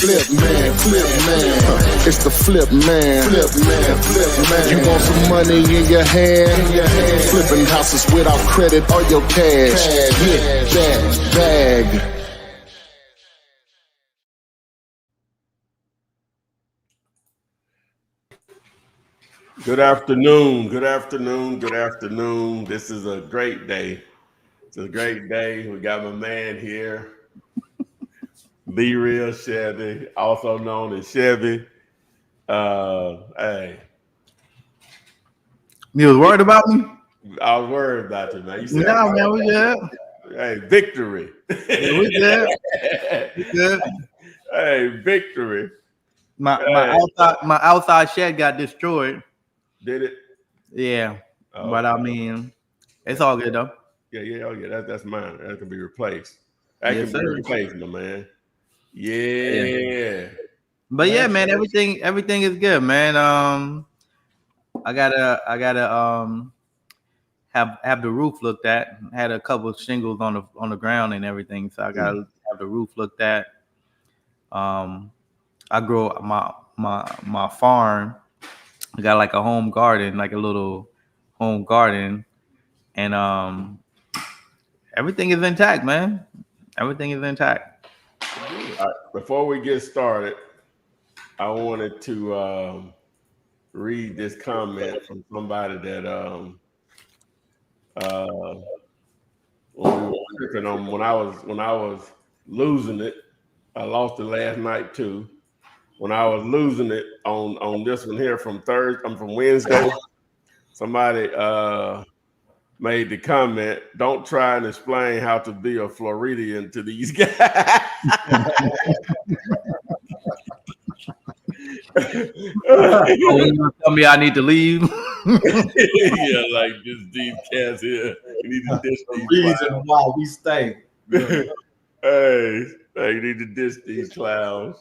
It's the flip man. You want some money in your hand? Flipping houses without credit or your cash. Get that bag. Good afternoon. Good afternoon. Good afternoon. This is a great day. It's a great day. We got my man here, Be Real Chevy, also known as Chevy. Hey, you was worried about me? I was worried about you, man. You said, no, man, we good. Hey, victory. Yeah, we good. We good. Hey, victory. My outside shed got destroyed. Did it? Yeah, Oh, but I mean, it's all good though. Yeah. That's mine. That can be replaced. That Yes, can be sir. replaced, my man. Yeah. But yeah, man, everything is good, man. I gotta have the roof looked at. Had a couple of shingles on the ground and everything, so I gotta have the roof looked at. I grow my farm. I got like a home garden, like a little home garden, and everything is intact, man. Everything is intact. Before we get started, I wanted to read this comment from somebody that when I was losing it. I lost it last night too. When I was losing it on this one here from Wednesday, somebody made the comment, "Don't try and explain how to be a Floridian to these guys." You tell me I need to leave. Yeah, like these cats here. You need to dish these reason why we stay. Hey, you need to dish these clowns.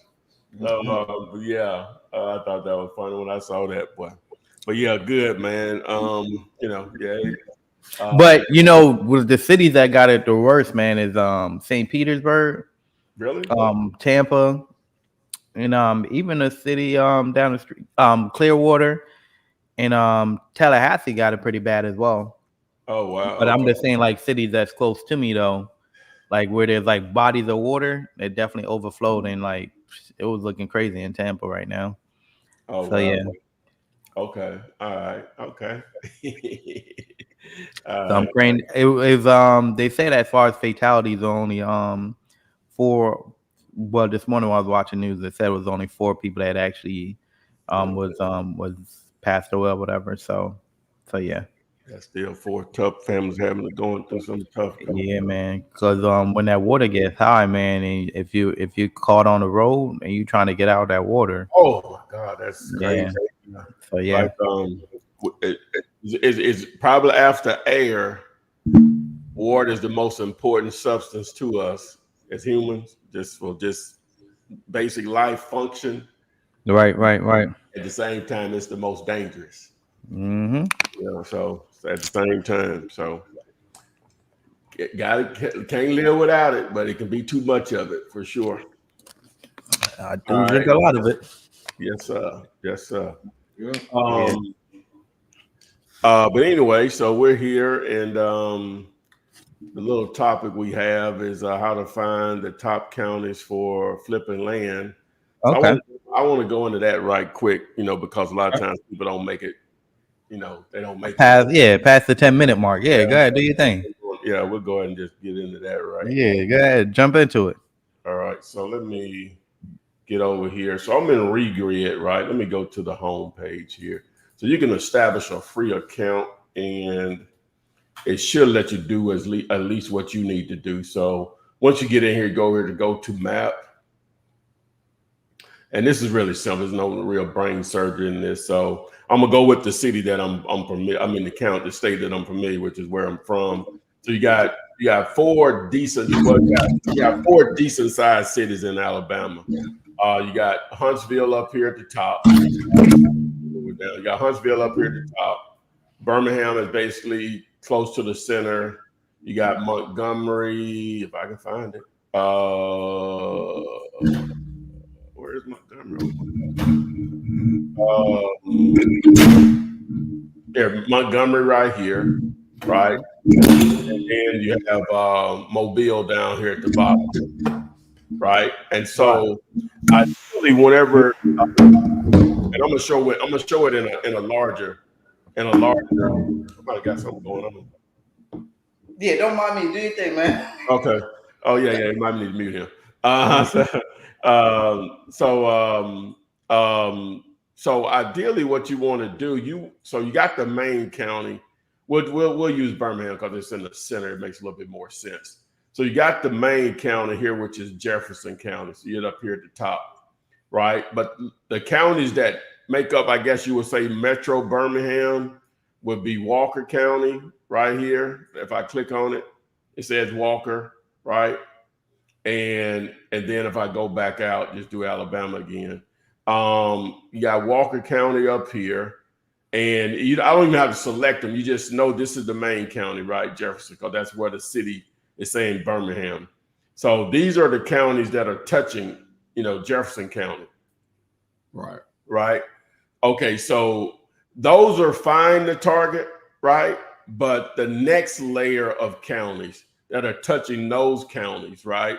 Yeah, I thought that was funny when I saw that, boy. But yeah, good man. Yeah. But with the cities that got it the worst, man, is St. Petersburg, Really? Tampa, and even the city down the street, Clearwater, and Tallahassee got it pretty bad as well. Oh wow! But I'm just saying, like cities that's close to me though, like where there's like bodies of water, it definitely overflowed, and like it was looking crazy in Tampa right now. Oh so wow. Yeah. Okay. All right. Okay. So I'm praying. It was they say that as far as fatalities, only 4. Well, this morning when I was watching news, it said it was only 4 people that actually was passed away or whatever. So yeah. That's still 4 tough families going through some tough. Yeah, man. Because when that water gets high, man, and if you caught on the road and you trying to get out of that water. Oh my God, that's crazy. Yeah. So yeah. Like, it's probably after air. Water is the most important substance to us as humans, just for basic life function. Right. At the same time, it's the most dangerous. Mm-hmm. So at the same time, so can't live without it, but it can be too much of it for sure. I do drink a lot of it. Yes, sir. Yes, sir. Yeah. But anyway, so we're here, and the little topic we have is how to find the top counties for flipping land. So Okay. I want to go into that right quick, because a lot of times people don't make it. They don't make past the 10-minute mark. Yeah, go ahead, do your thing. Yeah, we'll go ahead and just get into that right. Yeah, go ahead, jump into it. All right, so let me get over here. So I'm in Regrid, right? Let me go to the home page here. So you can establish a free account, and it should let you do at least what you need to do. So once you get in here, go here to go to map. And this is really simple. There's no real brain surgery in this. So I'm gonna go with the city that I'm familiar. I mean, the state that I'm familiar with is where I'm from. So you got 4 decent. You got 4 decent sized cities in Alabama. You got Huntsville up here at the top. You got Huntsville up here at the top. Birmingham is basically close to the center. You got Montgomery, if I can find it. There, Montgomery right here, right? And then you have Mobile down here at the bottom, right? And so I really, whenever, and I'm gonna show it in a larger. Somebody got something going on. Yeah, don't mind me. Do your thing, man. Okay. Oh yeah, you might need to mute him. So ideally, what you want to do, you got the main county. We'll use Birmingham because it's in the center. It makes a little bit more sense. So you got the main county here, which is Jefferson County. So you're up here at the top, right? But the counties that make up, I guess you would say, Metro Birmingham would be Walker County right here. If I click on it, it says Walker, right? And then if I go back out, just do Alabama again. You got Walker County up here, and I don't even have to select them. You just know this is the main county, right? Jefferson, because that's where the city is saying Birmingham. So these are the counties that are touching, Jefferson County. Right. Okay, so those are fine to target, right? But the next layer of counties that are touching those counties, right?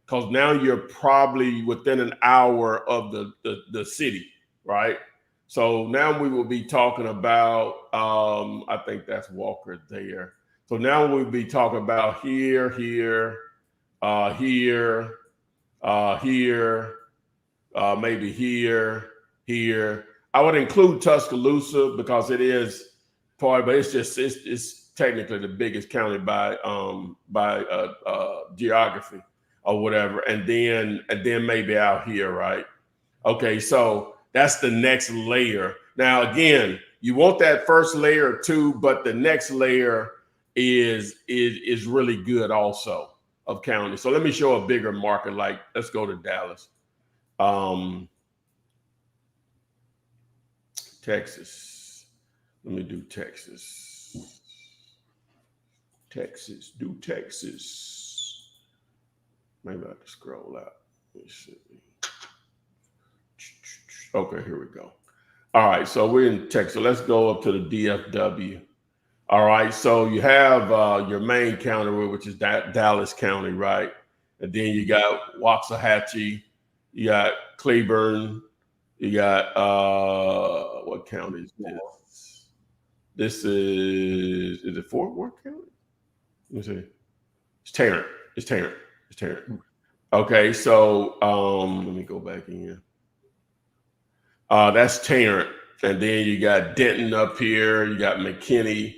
Because now you're probably within an hour of the city, right? So now we will be talking about, I think that's Walker there. So now we'll be talking about here, maybe here. I would include Tuscaloosa because it is part, but it's technically the biggest county by geography or whatever, and then maybe out here, right? Okay, so that's the next layer. Now again, you want that first layer too, but the next layer is really good also of county. So let me show a bigger market. Like let's go to Dallas, Texas. Let me do Texas. Do Texas. Maybe I have to scroll out. Let me see. Okay, here we go. All right, so we're in Texas. So let's go up to the DFW. All right, so you have your main county, which is Dallas County, right? And then you got Waxahachie, you got Cleburne, you got what county is this? This is it Fort Worth County? Let me see. It's Tarrant. Okay, so let me go back in. That's Tarrant, and then you got Denton up here. You got McKinney.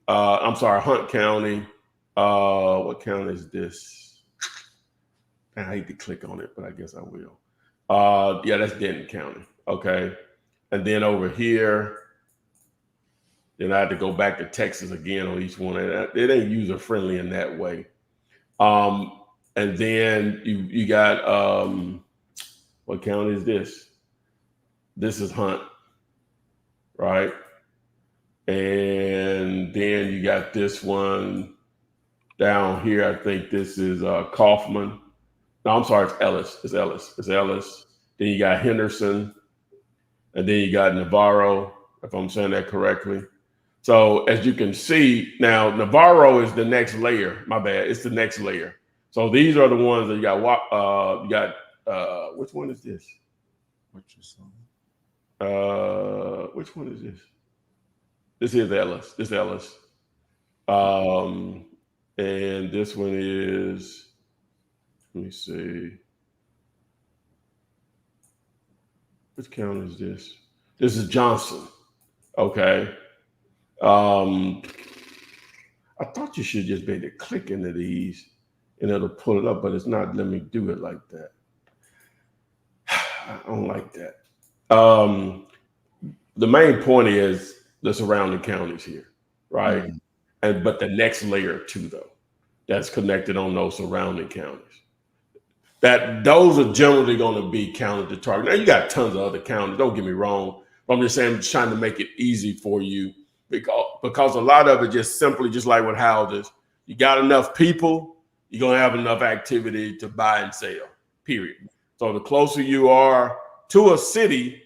Hunt County. What county is this? I hate to click on it, but I guess I will. Yeah, that's Denton County. Okay. And then over here, then I had to go back to Texas again on each one. It ain't user friendly in that way. And then you got what county is this? This is Hunt, right? And then you got this one down here. I think this is Kaufman. No, I'm sorry, it's Ellis. Then you got Henderson, and then you got Navarro, if I'm saying that correctly. So as you can see, now Navarro is the next layer. My bad, it's the next layer. So these are the ones that you got. Which one is this? Which one is this? This is Ellis. And this one is, let me see. Which county is this? This is Johnson. Okay. I thought you should just be able to click into these and it'll pull it up, but it's not letting me do it like that. I don't like that. The main point is the surrounding counties here, right? Mm-hmm. But the next layer too, though, that's connected on those surrounding counties. That those are generally going to be counted to target. Now you got tons of other counties. Don't get me wrong. But I'm just saying, I'm just trying to make it easy for you because a lot of it just simply just like with houses. You got enough people, you're gonna have enough activity to buy and sell. Period. So the closer you are to a city,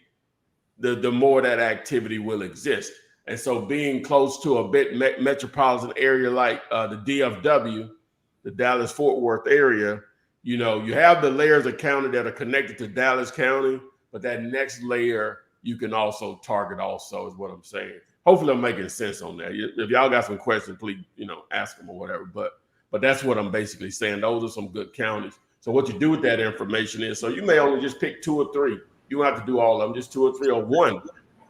the more that activity will exist. And so being close to a bit metropolitan area like the DFW, the Dallas-Fort Worth area, you know, you have the layers of county that are connected to Dallas County, but that next layer you can also target also is what I'm saying. Hopefully I'm making sense on that. If y'all got some questions, please, you know, ask them or whatever. But that's what I'm basically saying. Those are some good counties. So what you do with that information is, so you may only just pick 2 or 3. You don't have to do all of them, just 2 or 3 or 1.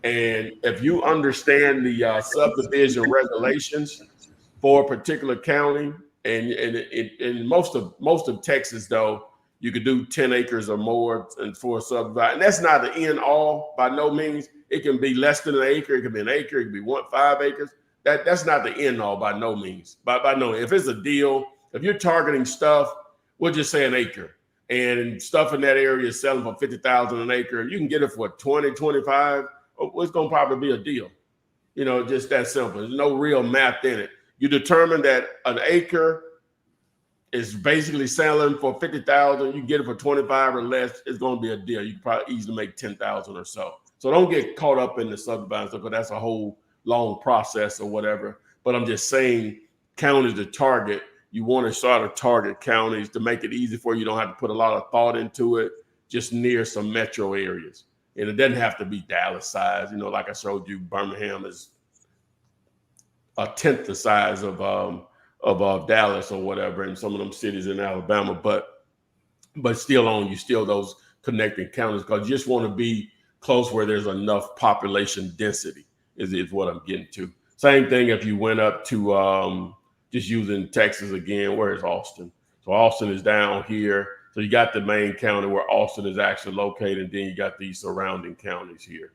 And if you understand the subdivision regulations for a particular county, and in most of Texas, though, you could do 10 acres or more and for a subdivision. And that's not the end all by no means. It can be less than an acre. It can be an acre. It can be 5 acres. That's not the end all by no means. By no, if it's a deal, if you're targeting stuff, we'll just say an acre, and stuff in that area is selling for $50,000 an acre. You can get it for 20, 25. It's going to probably be a deal. You know, just that simple. There's no real math in it. You determine that an acre is basically selling for $50,000. You get it for 25 or less. It's going to be a deal. You can probably easily make 10,000 or so. So don't get caught up in the subdivision stuff, because that's a whole long process or whatever. But I'm just saying, counties to target. You want to sort of target counties to make it easy for you. You don't have to put a lot of thought into it, just near some metro areas. And it doesn't have to be Dallas size. You know, like I showed you, Birmingham is a tenth the size of Dallas or whatever, and some of them cities in Alabama. But still still those connecting counties, because you just want to be close where there's enough population density is what I'm getting to. Same thing if you went up to just using Texas again, where is Austin? So Austin is down here. So you got the main county where Austin is actually located, and then you got these surrounding counties here.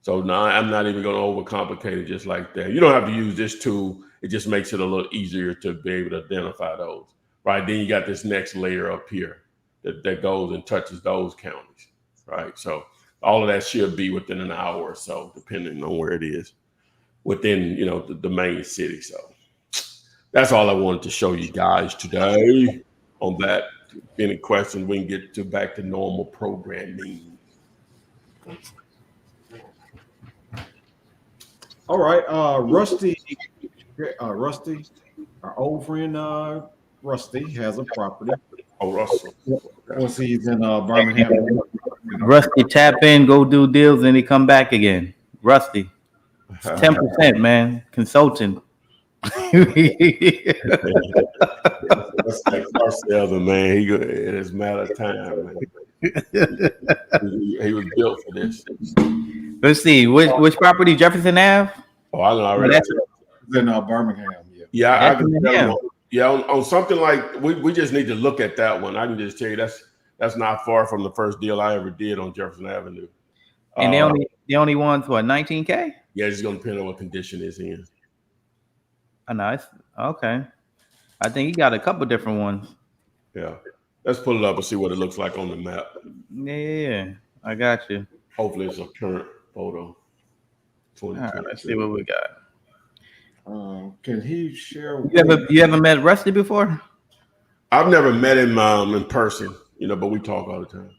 So now I'm not even going to overcomplicate it just like that. You don't have to use this tool. It just makes it a little easier to be able to identify those, right? Then you got this next layer up here that goes and touches those counties, right? So all of that should be within an hour or so, depending on where it is within, you know, the main city. So that's all I wanted to show you guys today on that. Any questions, we can get back to normal programming. All right, Rusty, our old friend Rusty has a property. Oh, Russell. Once he's in Birmingham. Rusty, tap in, go do deals, and he come back again. Rusty, 10%, man, consultant. That's like Marcel, man. It is a matter of time, man. He was built for this. Let's see, which property? Jefferson Ave. Oh, I know already. That's in Birmingham. Yeah, I can tell you. Yeah, on something like we just need to look at that one. I can just tell you that's not far from the first deal I ever did on Jefferson Avenue. And they only want what, 19K? Yeah, it's gonna depend on what condition it's in. Oh, nice. Okay. I think he got a couple different ones. Yeah. Let's pull it up and see what it looks like on the map. Yeah. I got you. Hopefully it's a current photo. All right, let's see what we got. Can he share? You ever met Rusty before? I've never met him in person, you know, but we talk all the time.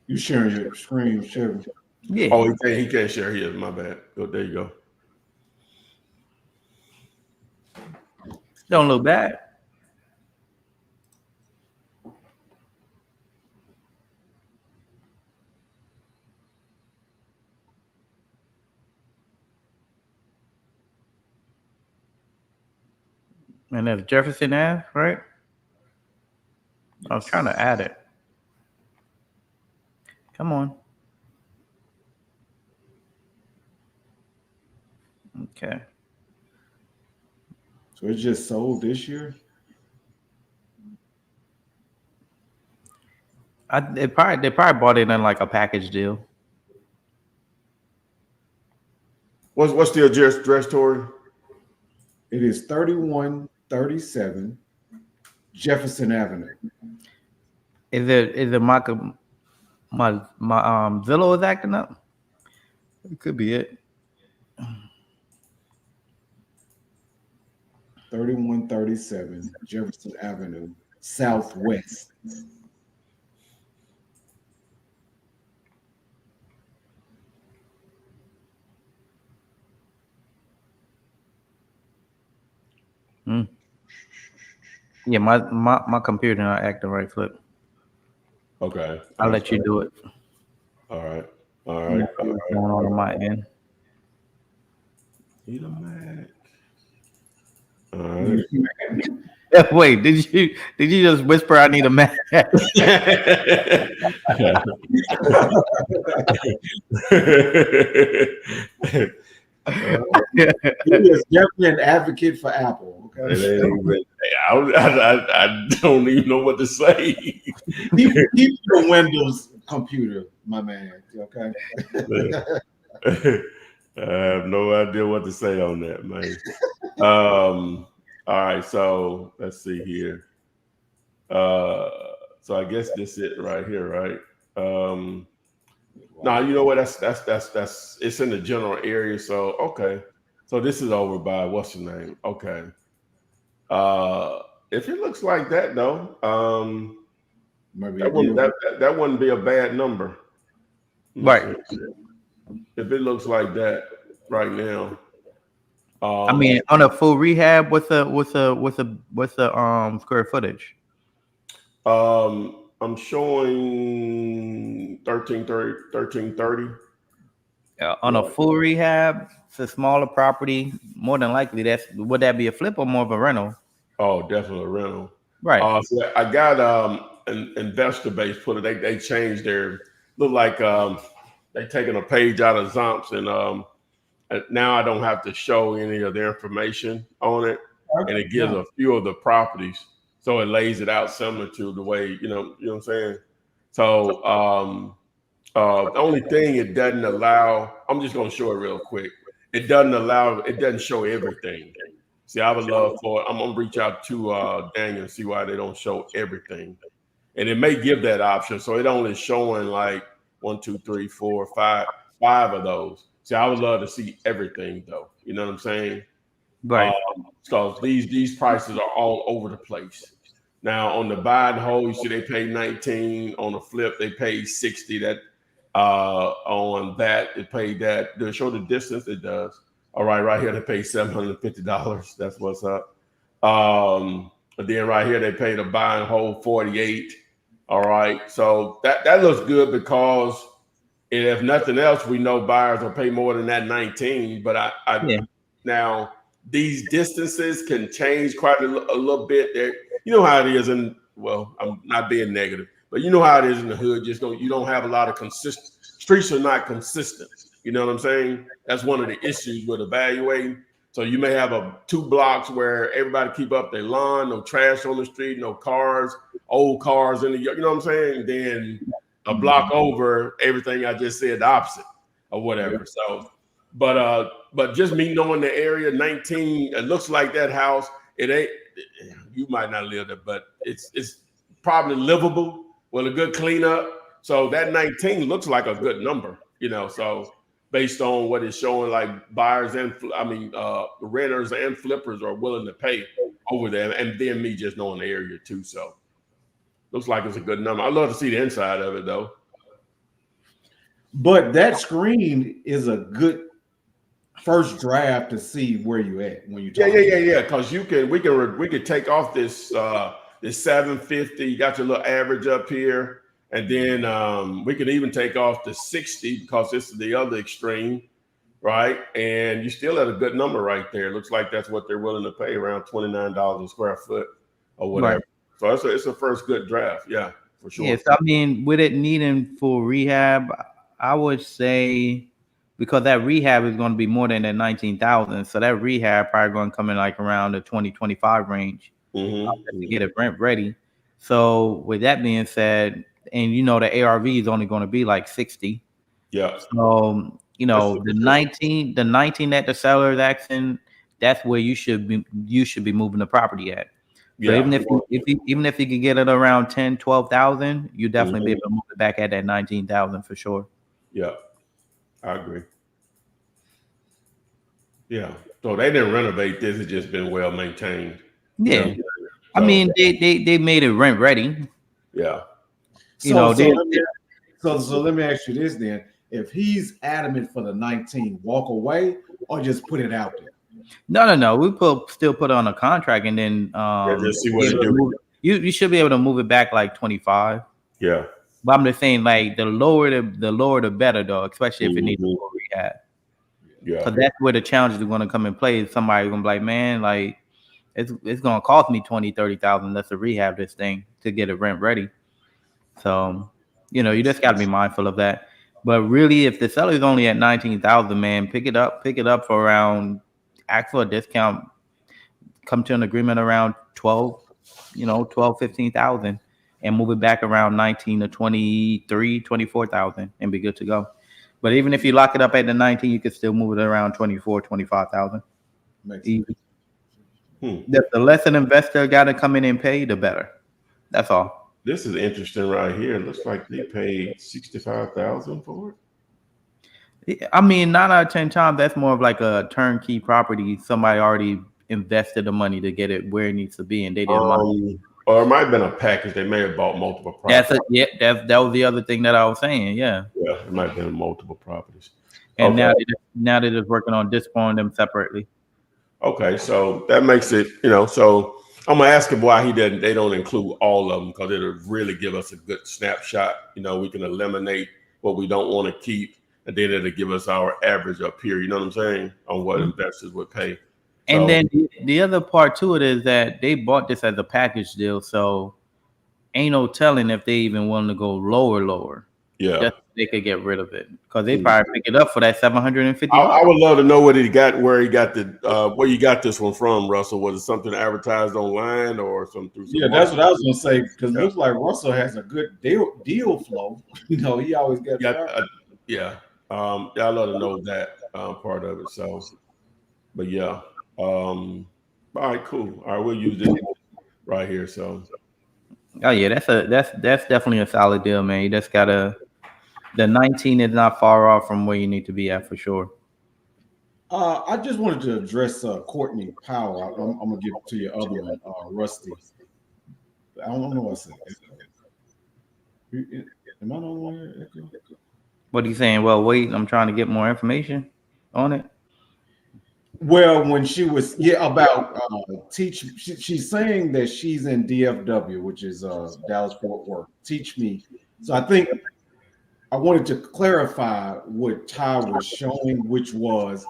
You sharing your screen, sharing? Yeah. Oh, he can't share his. My bad. Oh, there you go. Don't look bad. And that's Jefferson Ave, right? I was trying to add it. Come on. Okay. So it just sold this year? They probably bought it in like a package deal. What's the address, Tori? It is 3137 Jefferson Avenue. Is it my Zillow is acting up? It could be it. 3137 Jefferson Avenue, Southwest. Yeah, my computer not acting right, Flip. Okay. I'll let you do it. All right. All right. What's going on my end? Need a Mac. All right. Wait, did you just whisper I need a Mac? He is definitely an advocate for Apple. Okay, I don't even know what to say. keep your Windows computer, my man. Okay. I have no idea what to say on that, man. All right, so let's see here. So I guess this is it right here, right? No, you know what? That's it's in the general area. So okay. So this is over by what's the name? Okay. If it looks like that though, Maybe that wouldn't be a bad number. Right. If it looks like that right now. I mean, on a full rehab with the square footage. I'm showing 1330. On a full rehab, it's a smaller property. More than likely, would that be a flip or more of a rental? Oh, definitely a rental. Right. So I got an investor base put it. They changed their look like they taking a page out of Zomps and now I don't have to show any of the information on it, and it gives a few of the properties, so it lays it out similar to the way you know what I'm saying. So the only thing it doesn't allow, I'm just gonna show it real quick. It doesn't show everything. See, I would love for I'm gonna reach out to Daniel and see why they don't show everything, and it may give that option, so it only showing like 1, 2, 3, 4, 5 of those. See, I would love to see everything though. You know what I'm saying? Right. So these prices are all over the place. Now on the buy and hold, you see they pay 19. On the flip, they pay 60. That on that, it paid that. To show the distance, it does. All right here they pay $750. That's what's up. But then right here they pay the buy and hold 48. All right, so that looks good because if nothing else, we know buyers will pay more than that 19. But now these distances can change quite a little bit. There, you know how it is, and well, I'm not being negative, but you know how it is in the hood. You don't have a lot of consistent streets are not consistent. You know what I'm saying? That's one of the issues with evaluating. So you may have 2 blocks where everybody keep up their lawn, no trash on the street, no cars, old cars in the yard. You know what I'm saying? Then a block over, everything I just said the opposite or whatever. Yeah. So, but just me knowing the area, 19, it looks like that house. It ain't. You might not live there, but it's probably livable with a good cleanup. So that 19 looks like a good number, you know. So based on what it's showing, like buyers and renters and flippers are willing to pay over there, and then me just knowing the area too. So looks like it's a good number. I'd love to see the inside of it though. But that screen is a good first draft to see where you at when you talk. Yeah. Because we could take off this 750. You got your little average up here. And then we could even take off the 60 because this is the other extreme, right? And you still at a good number right there. It looks like that's what they're willing to pay, around $29 a square foot or whatever. Right. So it's a first good draft, yeah, for sure. Yes, I mean, with it needing full rehab, I would say because that rehab is going to be more than that 19,000, so that rehab probably going to come in like around the 20-25 range to get it rent ready. So with that being said. And you know the ARV is only going to be like 60. Yeah. So you know the 19 that the seller is asking, that's where you should be moving the property at. So even if you could get it around 10-12,000, you definitely be able to move it back at that 19,000 for sure. Yeah, I agree. Yeah. So they didn't renovate this. It's just been well maintained. Yeah. You know? I mean, they made it rent ready. Yeah. You know, So let me ask you this then: if he's adamant for the 19, walk away or just put it out there. no. We still put on a contract, and then Just see what they do. You should be able to move it back like 25. Yeah. But I'm just saying, like the lower the better, though, especially if it needs a full rehab. Yeah. Because that's where the challenges are going to come in play. Somebody's going to be like, man, like it's going to cost me 20,000, 30,000 just to rehab this thing to get it rent ready. So, you know, you just got to be mindful of that. But really, if the seller is only at 19,000, man, pick it up for around, ask for a discount, come to an agreement around 12, 15,000 and move it back around 19 to 23, 24,000 and be good to go. But even if you lock it up at the 19, you could still move it around 24, 25,000. Easy. The less an investor got to come in and pay, the better. That's all. This is interesting right here. It looks like they paid $65,000 for it. I mean, 9 out of 10 times, that's more of like a turnkey property. Somebody already invested the money to get it where it needs to be, and they didn't want. Or it might have been a package. They may have bought multiple properties. That was the other thing that I was saying. Yeah. Yeah, it might have been multiple properties. And now they're just working on disposing them separately. Okay, so that makes it, so I'm gonna ask him why they don't include all of them, because it'll really give us a good snapshot. We can eliminate what we don't want to keep, and then it'll give us our average up here. You know what I'm saying? On what investors would pay. And then the other part to it is that they bought this as a package deal, so ain't no telling if they even willing to go lower. Yeah, just so they could get rid of it, because they probably pick it up for that $750. I would love to know where you got where you got this one from, Russell. Was it something advertised online or something through? Yeah, that's what I was gonna say, because it looks like Russell has a good deal flow. He always gets. Yeah. I'd love to know that part of it. So, but yeah. All right, cool. All right, we'll use this right here. So, oh yeah, that's definitely a solid deal, man. You just gotta. The 19 is not far off from where you need to be at for sure. I just wanted to address Courtney Powell. I'm gonna give it to your other one, Rusty. I don't know what's it. Am I on one? What are you saying? Well, wait, I'm trying to get more information on it. Well, when she was about she's saying that she's in DFW, which is Dallas Fort Worth. Teach me. So I think I wanted to clarify what Ty was showing, which was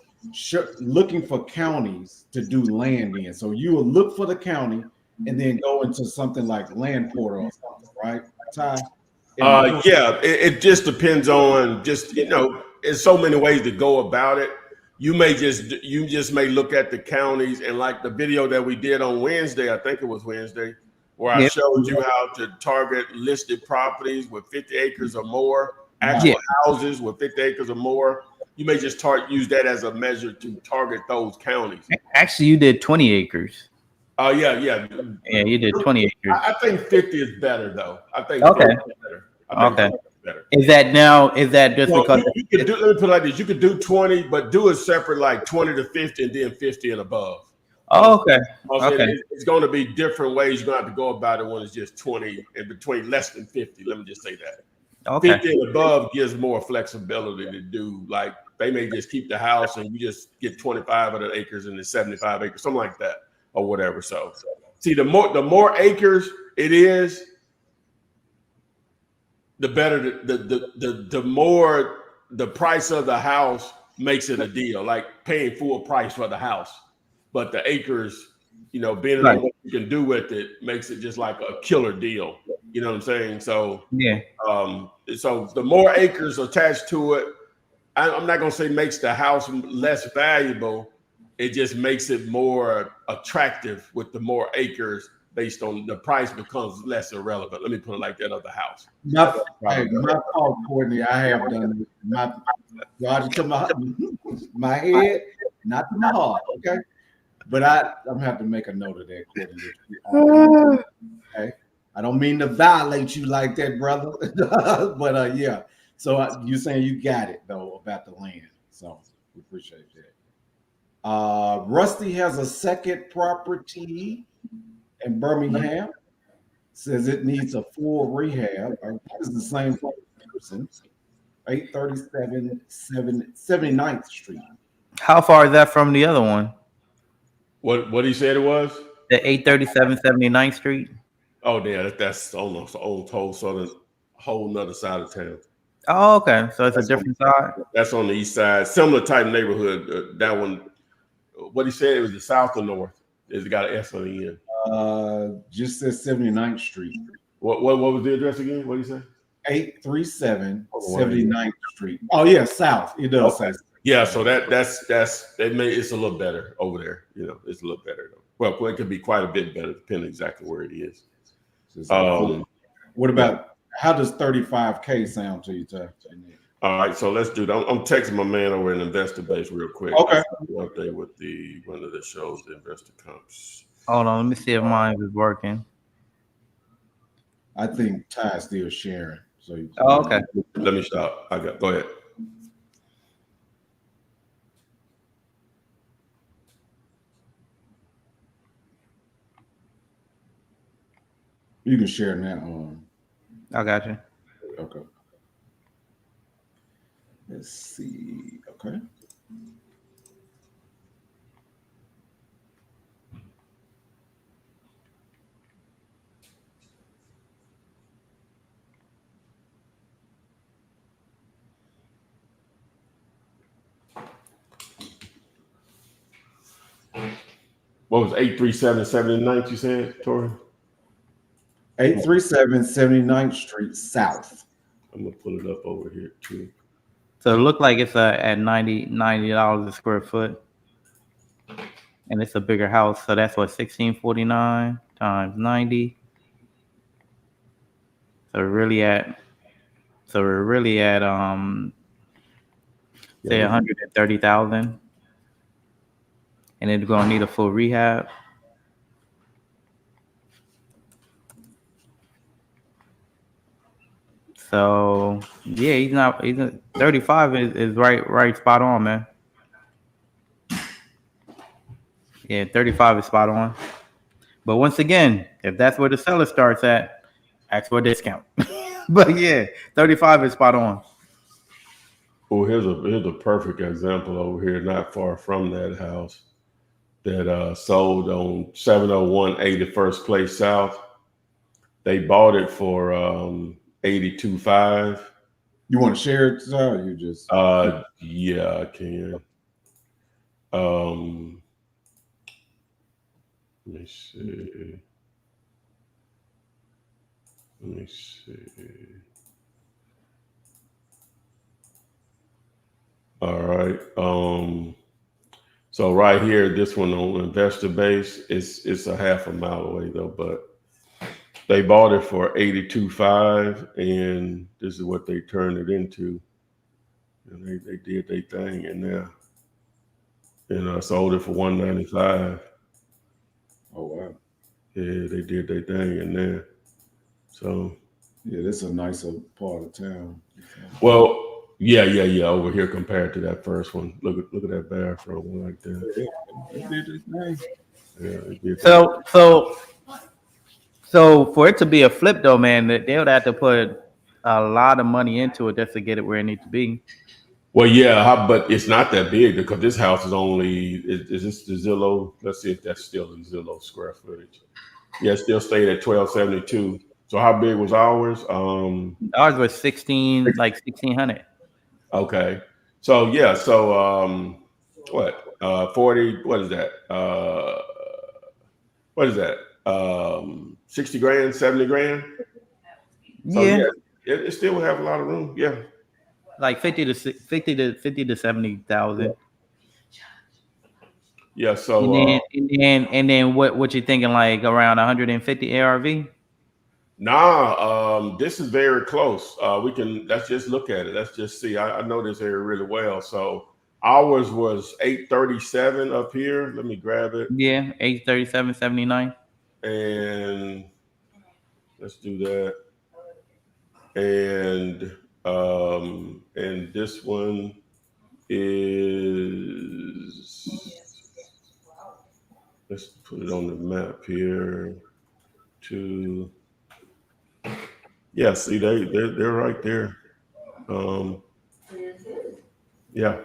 looking for counties to do land in. So you will look for the county and then go into something like Land Portal or something, right, Ty? Yeah, it just depends on there's so many ways to go about it. You just may look at the counties, and like the video that we did on Wednesday, I think it was Wednesday, where I showed you how to target listed properties with 50 acres or more, actual houses with 50 acres or more. You may just use that as a measure to target those counties. Actually, you did 20 acres. Oh, yeah. Yeah, you did 20 acres. I think 50 is better, though. I think 50 is better. Okay. Better. Is that just because you could do, let me put it like this, you could do 20, but do it separate, like 20 to 50 and then 50 and above. Oh, okay. It's going to be different ways you're going to have to go about it when it's just 20 and between less than 50. Let me just say that. Okay. 50 and above gives more flexibility to do. Like they may just keep the house and you just get 25 of the acres and then 75 acres, something like that, or whatever. So see, the more acres it is, the better, the more the price of the house makes it a deal, like paying full price for the house. But the acres, being on what you can do with it makes it just like a killer deal. You know what I'm saying? So yeah. So the more acres attached to it, I'm not gonna say makes the house less valuable. It just makes it more attractive with the more acres. Based on the price becomes less irrelevant. Let me put it like that of the house. My fault, Courtney. I have done my God to my head, not to my heart. Okay, but I'm gonna have to make a note of that, Courtney. Okay, I don't mean to violate you like that, brother. But yeah. So you're saying you got it though about the land. So we appreciate that. Rusty has a second property in Birmingham. Says it needs a full rehab. It's the same person. 837 79th Street. How far is that from the other one? What he said it was? The 837 79th Street? Oh, yeah, that's on the whole nother side of town. Oh, okay. So it's a That's different side. That's on the east side, similar type neighborhood. That one, what he said, it was the south or north. It's got an S on the end. Just says 79th Street. What was the address again? What did he say? 837 79th Street. Oh yeah, south. It does say. Yeah, so it's a little better over there. You know, it's a little better though. Well, it could be quite a bit better depending exactly where it is. What about how does 35K sound to you, Ty? All right, so let's do that. I'm texting my man over in Investor Base real quick. Okay. Update with one of the shows, the Investor Comps. Hold on, let me see if mine is working. I think Ty's still sharing. So okay. Let me stop. Go ahead. You can share now. I got you. Okay. Let's see. Okay. What was 837 79th, you said, Tori? 837 79th Street South. I'm gonna pull it up over here too. So it looked like it's at $90 a square foot. And it's a bigger house. So that's what, 1649 times 90. So we're really at say 130,000. And it's gonna need a full rehab. So yeah, he's 35 is right spot on, man. Yeah, 35 is spot on. But once again, if that's where the seller starts at, ask for a discount. But yeah, 35 is spot on. Oh, here's a perfect example over here, not far from that house that sold on 701 81st Place South. They bought it for $82,500. You want to share it, or you just? Yeah, I can. Let me see. All right. So right here, this one on Investor Base, it's a half a mile away though, but they bought it for $82,500, and this is what they turned it into. And they did their thing in there, and sold it for $195,000. Oh wow! Yeah, they did their thing in there. So yeah, this is a nicer part of town. Well, yeah. Over here compared to that first one, look at that bathroom like that. They did this thing. Yeah, they did. So for it to be a flip though, man, they would have to put a lot of money into it just to get it where it needs to be. Well, yeah, but it's not that big because this house is only, is this the Zillow? Let's see if that's still the Zillow square footage. Yeah, it still stayed at 1272. So how big was ours? Ours was 1600. Okay. So yeah, what? 40, what is that? What is that? 60 grand, 70 grand? So, yeah. It still would have a lot of room. Yeah. Like 50 to 70,000. Yeah. So and then what you thinking, like around 150 ARV? Nah, this is very close. Let's just look at it. Let's just see. I know this area really well. So ours was 837 up here. Let me grab it. Yeah, 837.79. And let's do that. And this one is put it on the map here. Yeah, see, they're right there. Yeah.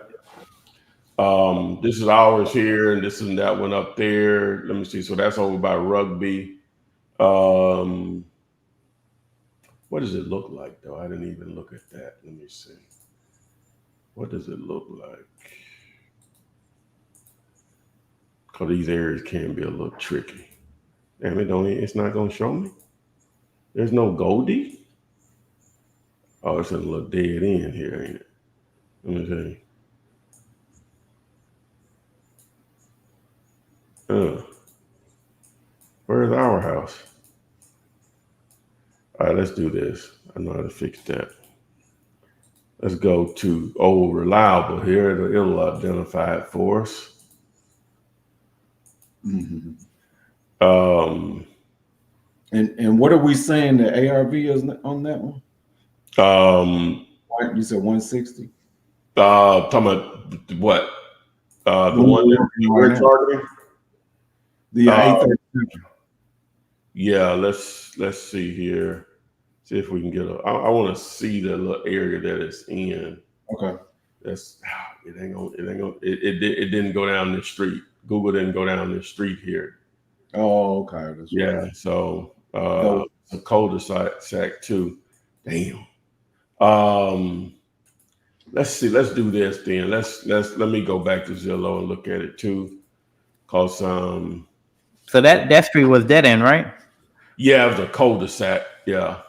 This is ours here, and this is that one up there. Let me see. So that's over by Rugby. What does it look like, though? I didn't even look at that. Let me see. What does it look like? Because these areas can be a little tricky. Damn, it's not going to show me. There's no Goldie. Oh, it's a little dead end here, ain't it? Let me see. Where's our house? All right, let's do this. I know how to fix that. Let's go to reliable here. It'll identify it for us. Mm-hmm. And what are we saying the ARV is on that one? You said 160. Talking about what? The one that we're targeting. The 837. Yeah, let's see here. See if we can get I want to see the little area that it's in. Okay. It didn't go down this street. Google didn't go down this street here. Oh, okay. That's yeah. right. So a cul-de-sac too. Damn. Let's see. Let's do this then. Let me go back to Zillow and look at it too. Cause So that street was dead end, right? Yeah, it was a cul-de-sac. Yeah.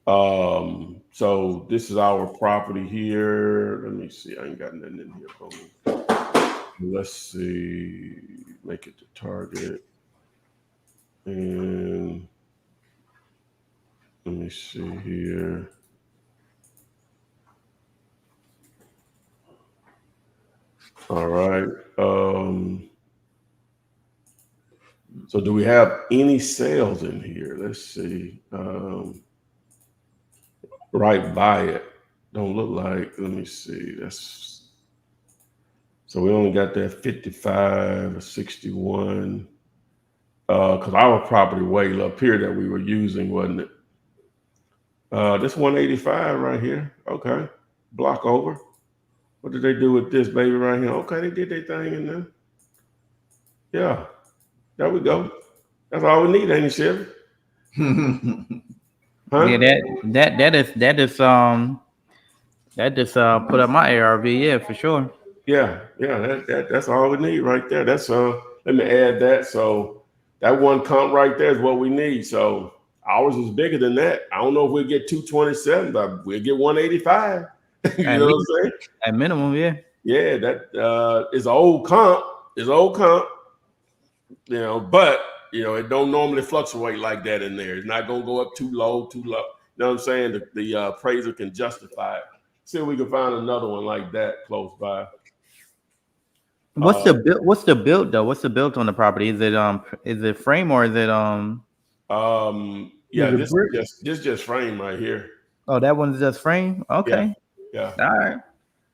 So this is our property here. Let me see. I ain't got nothing in here for me. Let's see. Make it the target. And let me see here. All right. So do we have any sales in here? Let's see. Right by it. Don't look like, let me see. So we only got that 55 or 61. Because our property way up here that we were using, wasn't it? This 185 right here. Okay. Block over. What did they do with this baby right here? Okay, they did their thing in there. Yeah. There we go. That's all we need, ain't it, Chevy? Huh? Yeah, that just put up my ARV, yeah, for sure. Yeah, that's all we need right there. That's let me add that. So that one comp right there is what we need. So ours is bigger than that. I don't know if we'll get 227, but we'll get 185. You know what I'm saying? At minimum, yeah. Yeah, that is an old comp. It's old comp. You know, but it don't normally fluctuate like that in there. It's not gonna go up too low, too low. You know what I'm saying? The appraiser can justify it. See if we can find another one like that close by. What's the build? What's the build though? What's the build on the property? Is it frame or is it Yeah, this just frame right here. Oh, that one's just frame. Okay. Yeah. All right.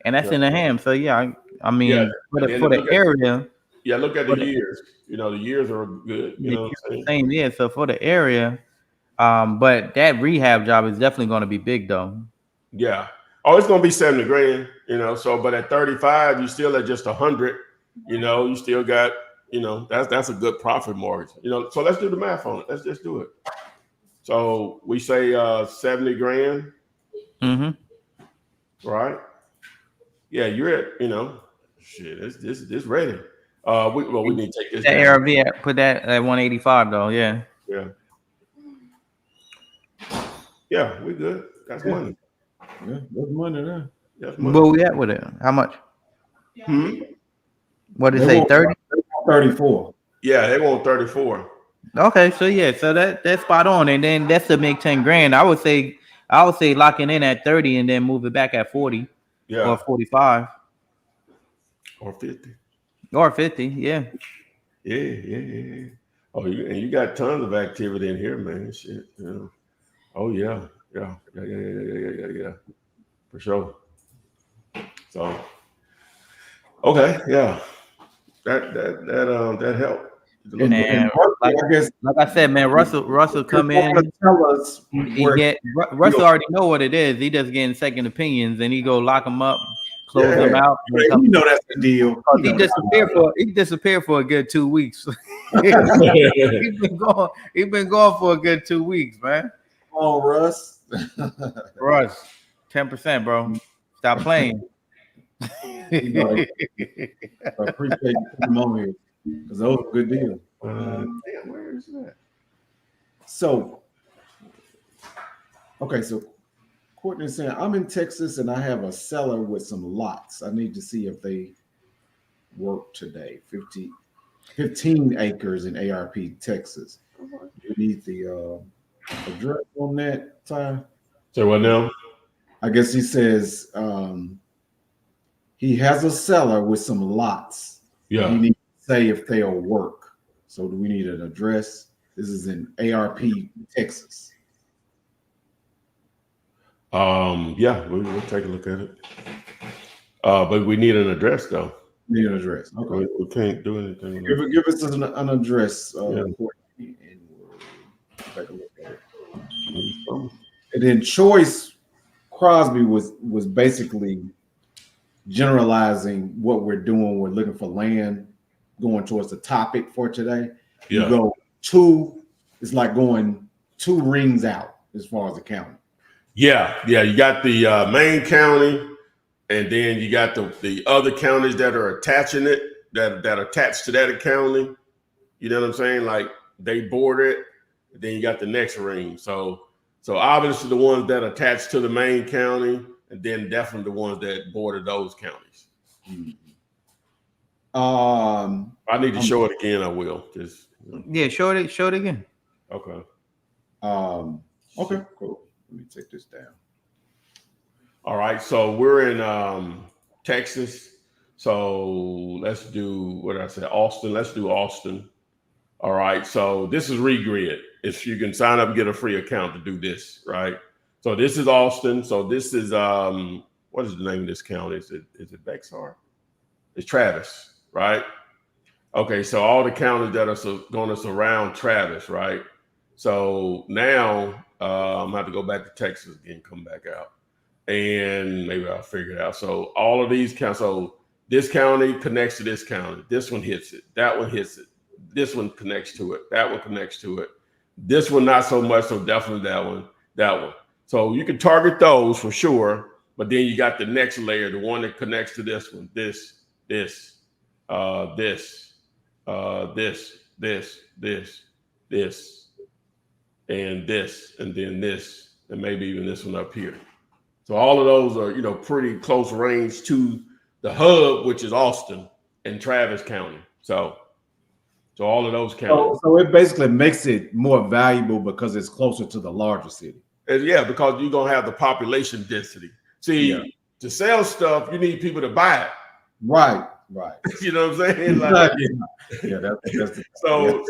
And that's in the ham. So yeah, I mean for the area. Yeah, look at the years. The years are good. You know what I'm saying? Same, yeah. So for the area, but that rehab job is definitely going to be big though. Yeah. Oh, it's gonna be 70 grand. So but at 35, you still at just 100. You still got. That's a good profit mortgage. So let's do the math on it. Let's just do it. So we say 70 grand. Mm-hmm. Right. Yeah, you're at. Shit. This ready. We need to take this. That ARV put that at 185 though. Yeah. Yeah. Yeah, we good. That's money. Yeah, that's money there. That's money. Where we at with it? How much? What did it say? 30? 34. Yeah, they want 34. Okay, so yeah, so that's spot on, and then that's to make 10 grand. I would say locking in at 30 and then move it back at 40, or 45, or 50, or 50. Yeah. Yeah. Oh, you got tons of activity in here, man. Shit. Oh yeah. For sure. So, okay, yeah, that helped. Man, like I said, man, Russell come in. Tell us Russell already know what it is. He just getting second opinions, and he go lock them up, close them out. You know that's the deal. He disappeared for a good 2 weeks. He's been gone for a good 2 weeks, man. Oh, Russ. Russ, 10%, bro. Stop playing. I appreciate you coming on here because that was a good deal. Damn, where is that? So Courtney's saying, I'm in Texas and I have a seller with some lots. I need to see if they work today. 15 acres in ARP, Texas. You need the address on that, Ty? So what now? I guess he says he has a seller with some lots. Yeah. He needs to say if they'll work. So do we need an address? This is in ARP, Texas. Yeah, we'll take a look at it. But we need an address though. Need an address. Okay. We can't do anything. Give us an address. Yeah. And we'll take a look at it. And then Choice Crosby was basically generalizing what we're doing. We're looking for land, going towards the topic for today. Yeah. You go two, it's like going 2 rings out as far as the county. Yeah. You got the main county, and then you got the other counties that are attaching it, that are attached to that county. You know what I'm saying? Like they border it. Then you got the next ring. So obviously the ones that attach to the main county, and then definitely the ones that border those counties. I need to show it again. I will. Just Yeah, show it again. okay. Okay, cool. Let me take this down. All right. So we're in Texas. So let's do what did I say? Austin. Let's do Austin. All right. So this is Regrid. If you can sign up and get a free account to do this, right? So this is Austin. So this is what is the name of this county? Is it Bexar? It's Travis, right? Okay, so all the counties that are going to surround Travis, right? So now I'm gonna have to go back to Texas again, come back out, and maybe I'll figure it out. So all of these counties. So this county connects to this county. This one hits it. That one hits it. This one connects to it. That one connects to it. This one not so much. So definitely that one. That one. So you can target those for sure. But then you got the next layer, the one that connects to this one. This, this, this, and this, and then this, and maybe even this one up here. So all of those are, pretty close range to the hub, which is Austin and Travis County. So all of those counties. So it basically makes it more valuable because it's closer to the larger city. Yeah, because you're gonna have the population density. See, to sell stuff, you need people to buy it. Right. You know what I'm saying? Like, that's so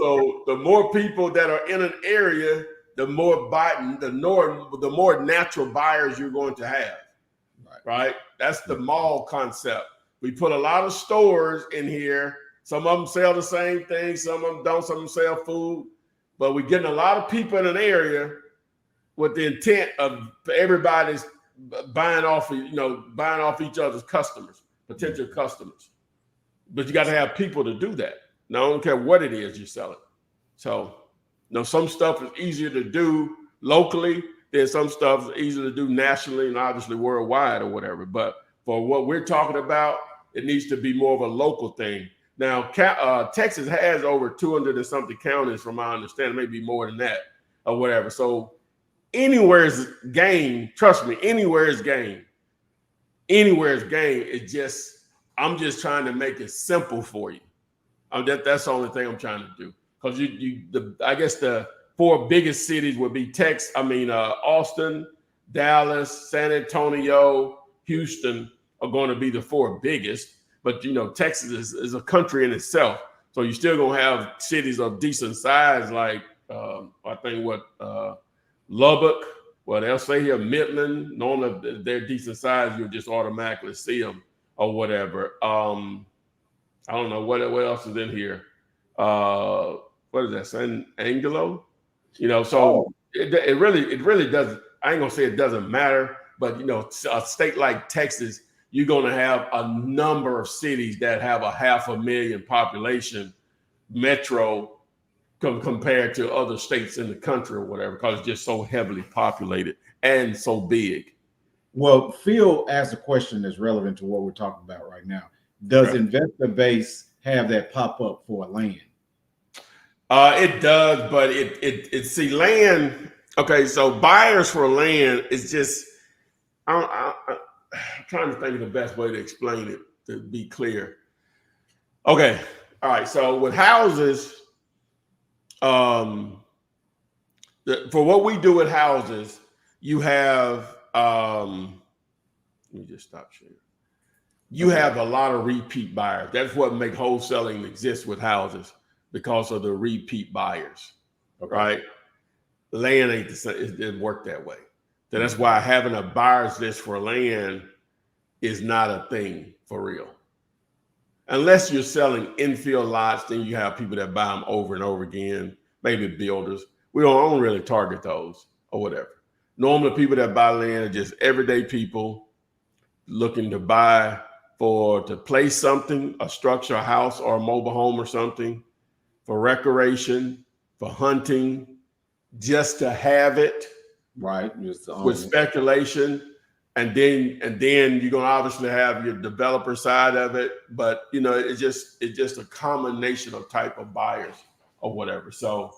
the more people that are in an area, the more the more natural buyers you're going to have. Right? That's the mall concept. We put a lot of stores in here. Some of them sell the same thing, some of them don't, some of them sell food, but we're getting a lot of people in an area with the intent of everybody's buying off each other's customers, potential customers. But you got to have people to do that. Now, I don't care what it is you're selling. So, some stuff is easier to do locally. There's some stuff is easier to do nationally and obviously worldwide or whatever. But for what we're talking about, it needs to be more of a local thing. Now, Texas has over 200 and something counties, from my understanding, maybe more than that or whatever. So anywhere is game. Trust me, anywhere is game. Anywhere is game. I'm just trying to make it simple for you. That's the only thing I'm trying to do. Because I guess the 4 biggest cities would be Austin, Dallas, San Antonio, Houston are going to be the 4 biggest. But Texas is a country in itself, so you're still gonna have cities of decent size, like I think Lubbock. Well, they'll say here Midland. Normally, if they're decent size, you'll just automatically see them or whatever. I don't know what else is in here. what is that, San Angelo? You know, so it really doesn't. I ain't gonna say it doesn't matter, but you know, a state like Texas, you're gonna have a number of cities that have a 500,000 population, metro, compared to other states in the country or whatever, because it's just so heavily populated and so big. Well, Phil asked a question that's relevant to what we're talking about right now. Does investor base have that pop up for land? It does, but it see land. Okay, so buyers for land is just. I'm trying to think of the best way to explain it to be clear. Okay, all right. So with houses, for what we do with houses, you have. Let me just stop sharing. You have a lot of repeat buyers. That's what makes wholesaling exist with houses, because of the repeat buyers, right? Land ain't the same. It didn't work that way. So that's why having a buyer's list for land is not a thing for real. Unless you're selling infill lots, then you have people that buy them over and over again, maybe builders. We don't really target those or whatever. Normally, people that buy land are just everyday people looking to buy to place something, a structure, a house, or a mobile home or something, for recreation, for hunting, just to have it, right? With speculation, and then you're gonna obviously have your developer side of it, but you know, it's just a combination of type of buyers or whatever. So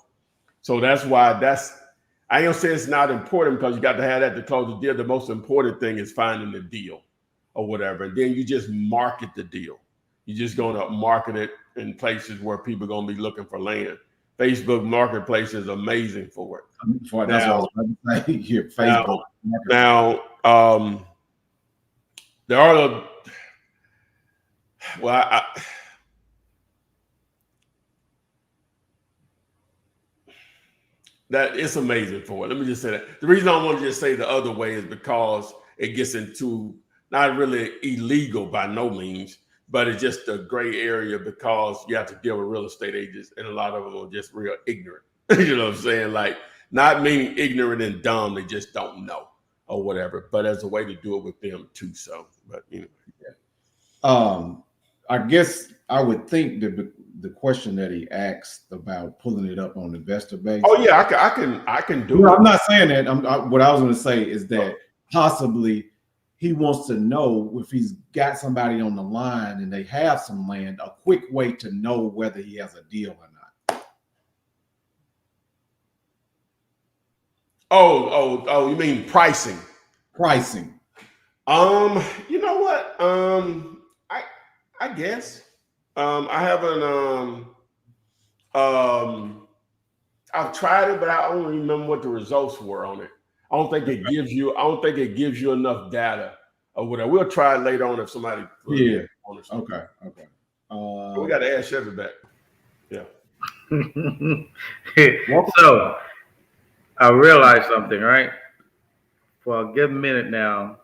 that's why I ain't gonna say it's not important, because you got to have that to close the deal. The most important thing is finding the deal or whatever, and then you just market the deal. You're just gonna market it in places where people are gonna be looking for land. Facebook Marketplace is amazing for it. That's what I was about to say. Here, Facebook. Now, there are that it's amazing for it. Let me just say that. The reason I want to just say the other way is because it gets into not really illegal by no means, but it's just a gray area, because you have to deal with real estate agents, and a lot of them are just real ignorant. You know what I'm saying? Like, not meaning ignorant and dumb, they just don't know or whatever. But as a way to do it with them too. So, but you know. I guess I would think that the question that he asked about pulling it up on investor base. Oh yeah, I can do it. I'm not saying that. What I was going to say is that possibly he wants to know if he's got somebody on the line and they have some land, a quick way to know whether he has a deal or not. Oh, you mean pricing? Pricing. You know what? I guess. I haven't I've tried it, but I don't remember what the results were on it. I don't think it gives you enough data or whatever. We'll try it later on if somebody Okay. We got to ask Chevy back. Yeah. So I realized something, right? For a good minute now,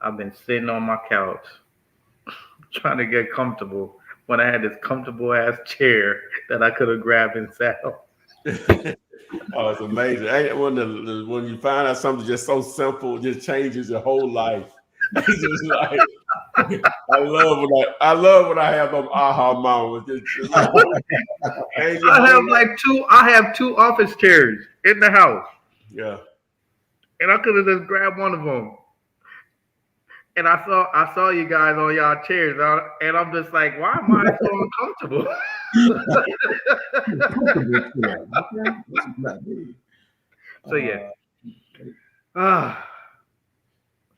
I've been sitting on my couch trying to get comfortable when I had this comfortable ass chair that I could have grabbed and sat on. Oh, it's amazing. When you find out something just so simple, just changes your whole life. It's just like, I love when I have those aha moments. I have two office chairs in the house. Yeah. And I could have just grabbed one of them. And I saw you guys on y'all chairs, and I'm just like, why am I so uncomfortable? So yeah.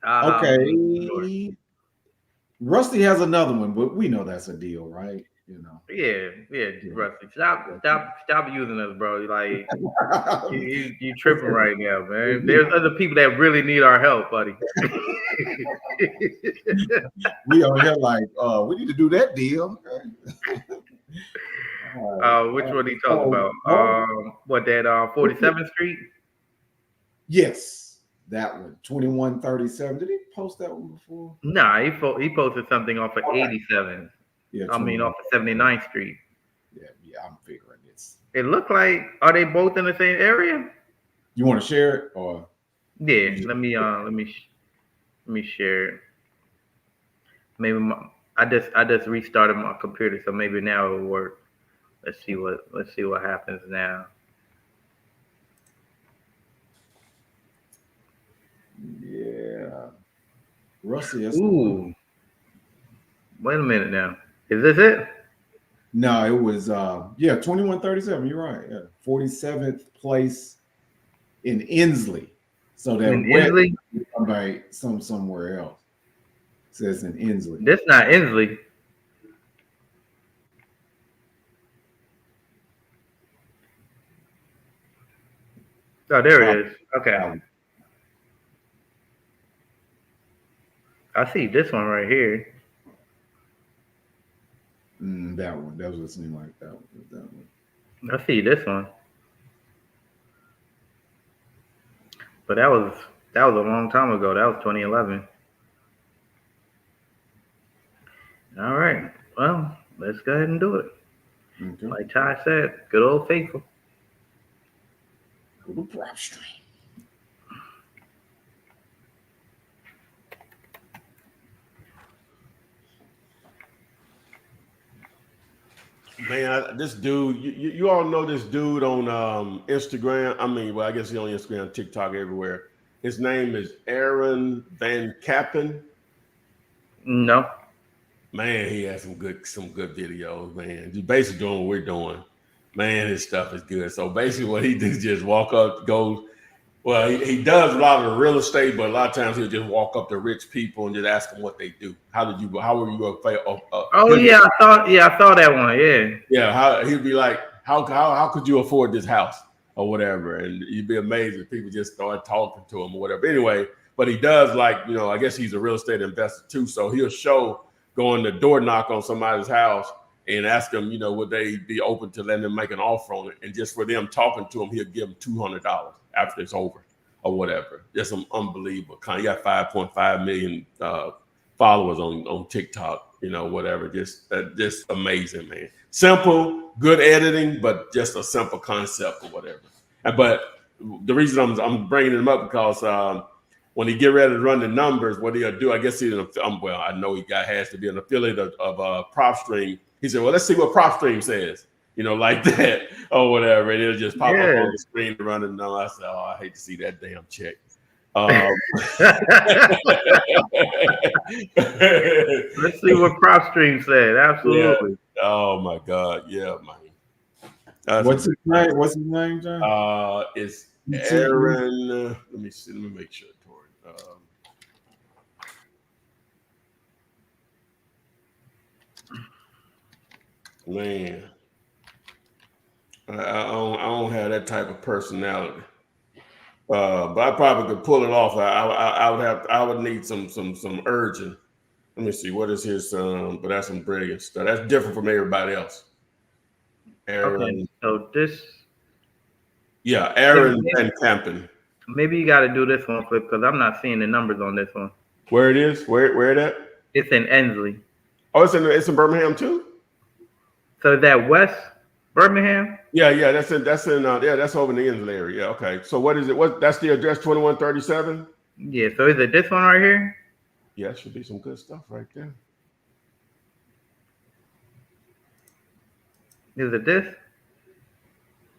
Okay. Rusty has another one, but we know that's a deal, right? You know. Yeah, Rusty. Stop using us, bro. Like you tripping right now, man. There's other people that really need our help, buddy. We are here like, we need to do that deal. Which one he talking about? What, that 47th Street? Yes, that one. 2137. Did he post that one before? Nah, he posted something off of 87. Yeah, I mean off of 79th Street. Yeah, I'm figuring it's. It looked like, are they both in the same area? You want to share it or? Yeah. Let me share it. Maybe I just restarted my computer, so maybe now it'll work. Let's see what happens now. Yeah, Rusty. Ooh, wait a minute now. Is this it? No, it was 2137. You're right. Yeah, 47th place in Inslee. So that In wet Inslee? somebody somewhere else. It says in Inslee. This not Inslee. Oh, there it is. Okay. I see this one right here. That one. That was listening like that one. I see this one. But that was a long time ago. That was 2011. All right. Well, let's go ahead and do it. Okay. Like Ty said, good old faithful. Go to prop stream. Man, this dude, you all know this dude on Instagram. I mean, well, I guess he's on Instagram, TikTok, everywhere. His name is Aaron Van Kappen. No. Man, he has some good videos, man. Just basically doing what we're doing. Man, his stuff is good. So basically what he does is just walk up, goes, well, he does a lot of the real estate, but a lot of times he'll just walk up to rich people and just ask them what they do. How were you yeah, I saw that one. Yeah. Yeah, he'd be like, how could you afford this house or whatever? And you'd be amazed if people just start talking to him or whatever. Anyway, but he does I guess he's a real estate investor too. So he'll show going to door knock on somebody's house and ask them, would they be open to letting them make an offer on it? And just for them talking to him, he'll give them $200 after it's over or whatever. Just some unbelievable kind. You got 5.5 million followers on TikTok, whatever. Just amazing, man. Simple, good editing, but just a simple concept or whatever. But the reason I'm bringing him up because when he get ready to run the numbers, what he'll do, I guess I know has to be an affiliate of PropStream. He said, well, let's see what PropStream says, like that or whatever. And it'll just pop up on the screen to run the number. I said, I hate to see that damn check. Let's see what PropStream said. Absolutely. Yeah. Oh my God. Yeah, man. What's his name? What's his name, John? It's Aaron. Let me see. Let me make sure. Man, I don't have that type of personality. But I probably could pull it off. I would need some urging. Let me see, what is his but that's some brilliant stuff. That's different from everybody else. Aaron. Okay, so this. Yeah, Aaron Van Kampen. Maybe you got to do this one, Flip, because I'm not seeing the numbers on this one. Where it is? Where it at? It's in Ensley. Oh, it's in Birmingham too. So is that West Birmingham? Yeah, that's over in the Ensley area. Yeah, okay. So what is it? That's the address 2137? Yeah, so is it this one right here? Yeah, it should be some good stuff right there. Is it this?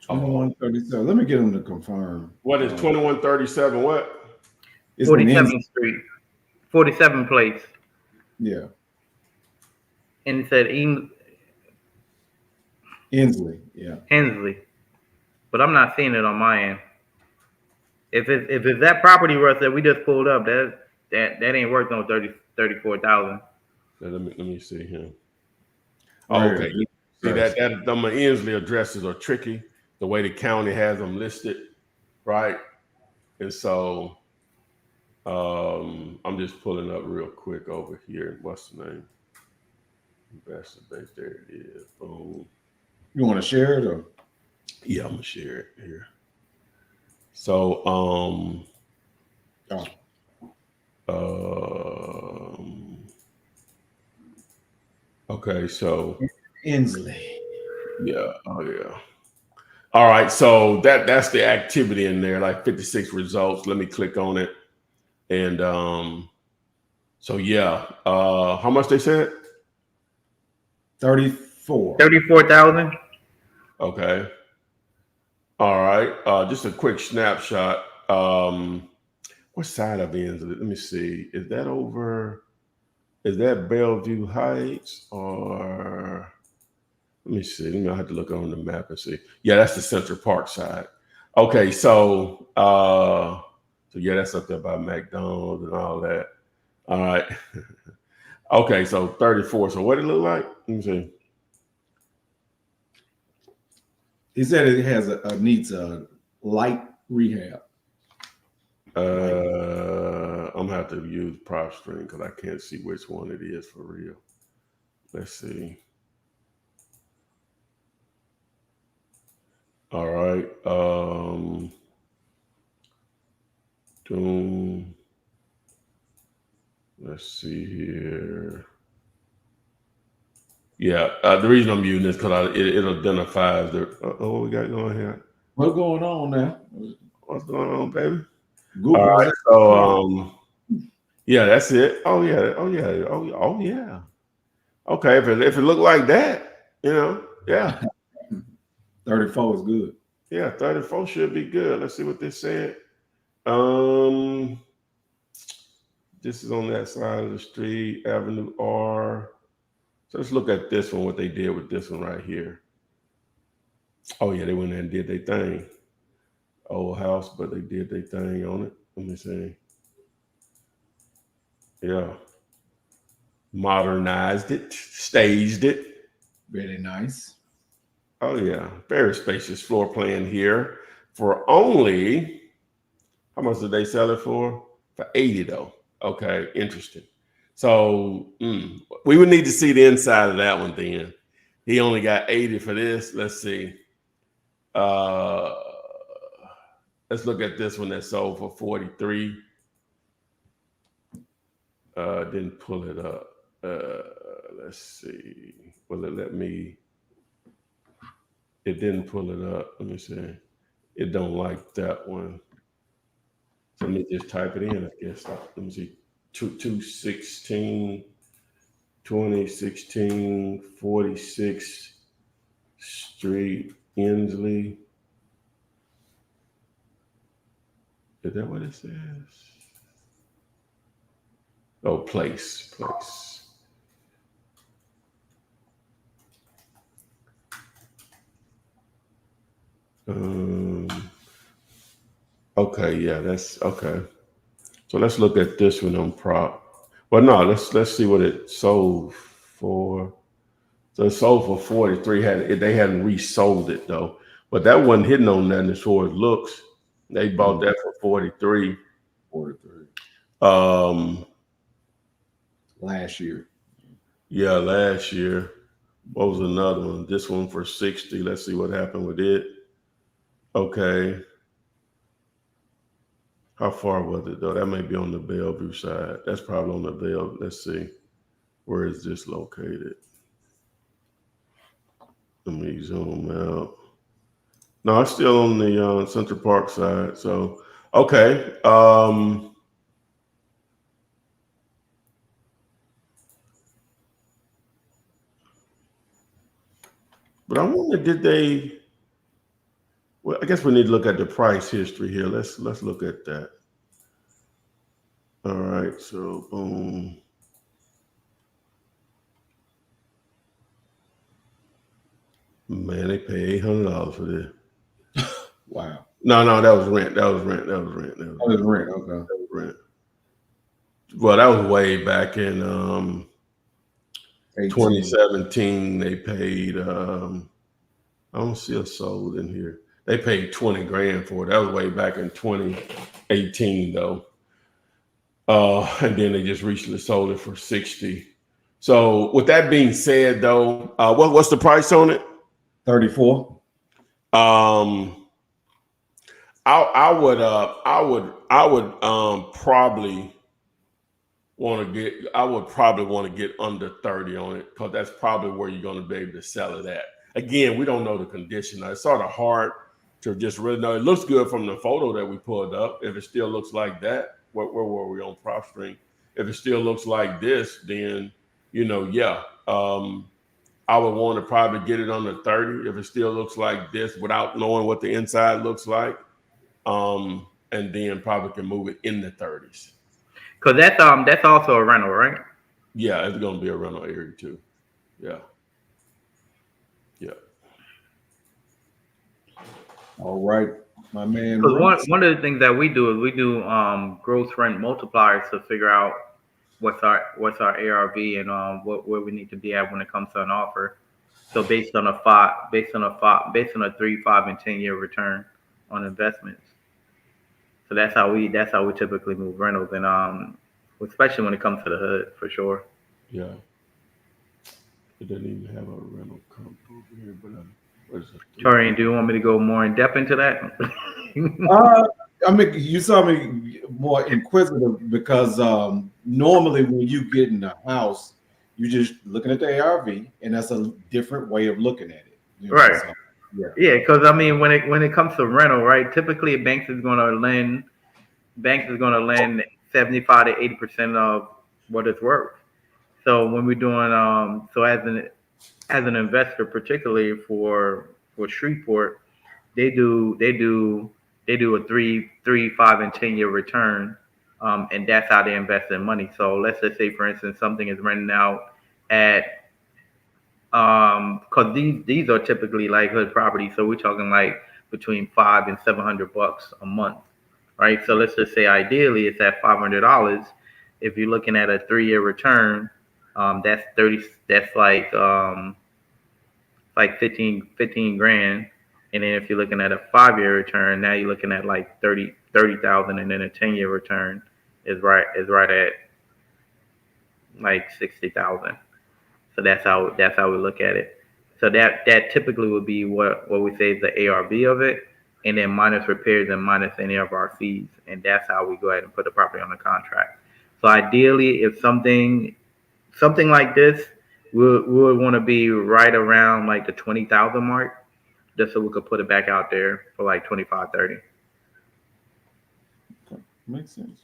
2137. Let me get him to confirm. What is 2137? What? 47th Street. 47th place. Yeah. And it said Inslee. Yeah. Hensley. But I'm not seeing it on my end. If it's that property, Russ, that we just pulled up, that ain't worth no 34,000. Let me see here. Oh, okay. See that them Inslee addresses are tricky. The way the county has them listed, right? And so I'm just pulling up real quick over here. What's the name? Investor base. There it is. Boom. You want to share it or? Yeah, I'm gonna share it here. So Oh. okay, so Inslee. Yeah. Oh yeah. All right. So that's the activity in there, like 56 results. Let me click on it. And so yeah. How much they said? 34. 34,000. Okay. All right. Just a quick snapshot. What side of ends? Let me see. Is that Bellevue Heights or let me see. I have to look on the map and see. Yeah, that's the Central Park side. Okay, so yeah, that's up there by McDonald's and all that. All right. Okay, so 34. So what did it look like? Let me see. He said it has needs a light rehab. I'm gonna have to use prop string because I can't see which one it is for real. Let's see. All right. Doom. Let's see here. Yeah, the reason I'm using this because it identifies the. What we got going here? What's going on now? What's going on, baby? Google. All right, so yeah, that's it. Oh yeah, oh yeah, oh yeah. Okay, if it looked like that, yeah. 34 is good. Yeah, 34 should be good. Let's see what they said. This is on that side of the street, Avenue R. So let's look at this one, what they did with this one right here. Oh yeah, they went there and did their thing. Old house, but they did their thing on it. Let me see. Yeah. Modernized it, staged it. Very nice. Oh yeah, very spacious floor plan here for only, how much did they sell it for? For 80 though. Okay, interesting. So we would need to see the inside of that one then. He only got 80 for this. Let's see. Let's look at this one that sold for 43. Didn't pull it up. Let's see. Will it let me? It didn't pull it up. Let me see. It don't like that one. So let me just type it in, I guess. Let me see. 216, 2016, 46 Street, Inslee. Is that what it says? Oh, place. Okay, yeah, that's okay. So let's look at this one on prop. Well, no, let's see what it sold for. So it sold for 43. They hadn't resold it though, but that wasn't hitting on nothing as far as looks. They bought that for 43. 43. Last year. Yeah, last year. What was another one? This one for 60. Let's see what happened with it. Okay. How far was it though? That may be on the Bellevue side. That's probably on the Bellevue. Let's see. Where is this located? Let me zoom out. No, it's still on the Central Park side. So, okay. But I wonder, did they? Well, I guess we need to look at the price history here. Let's look at that. All right, so boom. Man, they pay $800 for this. Wow. No, that was rent. That was rent. That was rent. Okay. That was rent. Well, that was way back in 2017. They paid. I don't see a sold in here. They paid 20 grand for it. That was way back in 2018, though. And then they just recently sold it for 60. So, with that being said, though, what's the price on it? 34. I would probably want to get. I would probably want to get under 30 on it because that's probably where you're going to be able to sell it at. again, we don't know the condition. It's sort of hard to just really know. It looks good from the photo that we pulled up. If it still looks like that, where were we on PropStream? If it still looks like this, then yeah. I would want to probably get it on the 30 if it still looks like this without knowing what the inside looks like. And then probably can move it in the 30s. Because that's also a rental, right? Yeah, it's gonna be a rental area too. Yeah. Yeah. All right, my man. Because one of the things that we do is we do gross rent multipliers to figure out what's our ARV and where we need to be at when it comes to an offer. So based on a 3, 5, and 10 year return on investments. So that's how we typically move rentals, and especially when it comes to the hood, for sure. Yeah. It doesn't even have a rental comp over here, but what is it? Torian, do you want me to go more in depth into that? I mean, you saw me more inquisitive because normally when you get in a house, you're just looking at the ARV, and that's a different way of looking at it. Right. So, yeah, because I mean, when it comes to rental, right? Typically, banks is going to lend 75 to 80% of what it's worth. So when we're doing so as an investor, particularly for Shreveport, they do a 3, 5, and 10 year return, and that's how they invest in money. So let's just say, for instance, something is renting out at because these are typically like hood properties, so we're talking like between $500 and $700 a month, right? So let's just say ideally it's at $500. If you're looking at a 3 year return, that's 30. That's like 15 grand. And then if you're looking at a 5 year return, now you're looking at like 30,000, and then a 10 year return is right at like 60,000. So that's how we look at it. So that typically would be what we say is the ARV of it, and then minus repairs and minus any of our fees, and that's how we go ahead and put the property on the contract. So ideally, if something like this, we would want to be right around like the 20,000 mark, just so we could put it back out there for like 25, 30. Okay. Makes sense.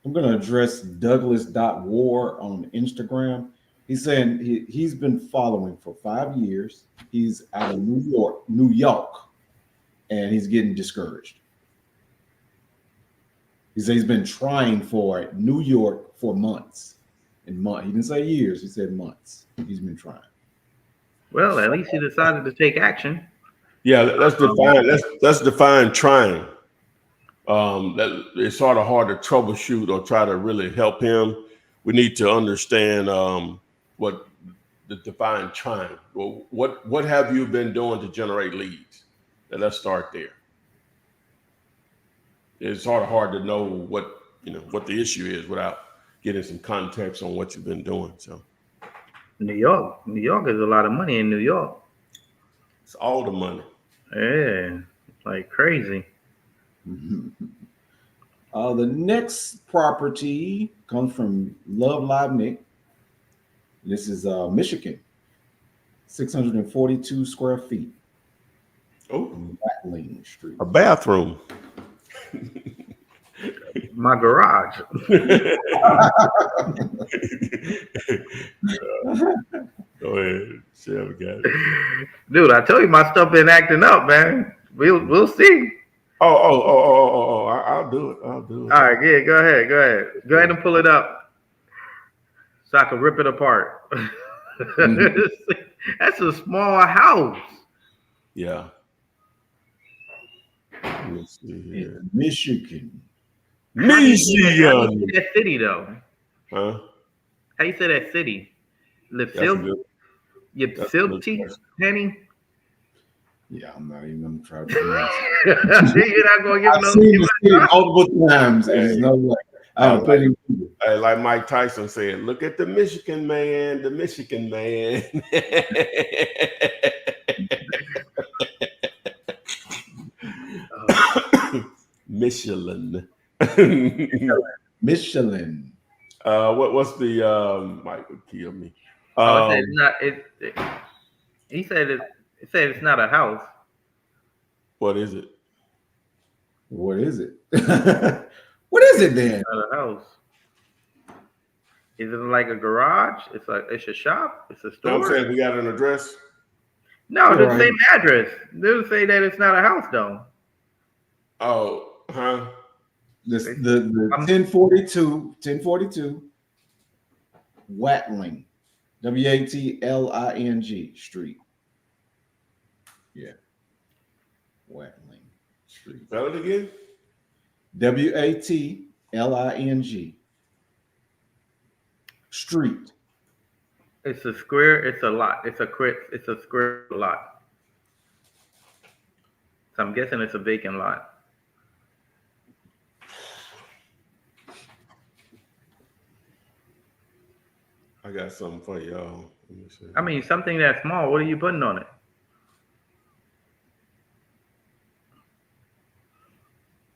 I'm going to address Douglas.war on Instagram. He's saying he's been following for 5 years. He's out of New York, and he's getting discouraged. He said he's been trying for New York for months. He didn't say years. He said months. He's been trying. Well, at least he decided to take action. Yeah, let's define trying. That it's sort of hard to troubleshoot or try to really help him. We need to understand what the define trying. Well, what have you been doing to generate leads? And let's start there. It's sort of hard to know what the issue is without getting some context on what you've been doing. So, New York is a lot of money in New York. It's all the money. Yeah, like crazy. The next property comes from Love Live Nick. This is Michigan, 642 square feet. Oh, Watling Street. A bathroom. My garage. Go ahead, Chef, got it. Dude, I told you my stuff been acting up, man. We'll see. Oh! I'll do it. All right, yeah, go ahead. Go ahead and pull it up so I can rip it apart. That's a small house. Yeah. Let's see here. Michigan. How you say that city though? Huh? How you say that city? Silty, Penny? Yeah, I'm not even gonna try to pronounce it. You're not gonna give I've seen the city multiple times. There's no way. Hey, like Mike Tyson said, look at the Michigan man, the Michigan man. Michelin. Michelin. What's the Mike would kill me. Oh, it said it's not. He said it. It said it's not a house. What is it? What is it? What is it then? It's not a house. Is it like a garage? It's a shop. It's a You know what I'm store. saying? We got an address. No, Yeah, the right. same address. They would say that it's not a house though. Oh, huh? The 1042 Watling, Watling Street. Yeah, Watling Street. Spell it again. Watling Street. It's a square. It's a lot. It's a square lot. So I'm guessing it's a vacant lot. I got something for y'all. Let me see. I mean, something that small. What are you putting on it?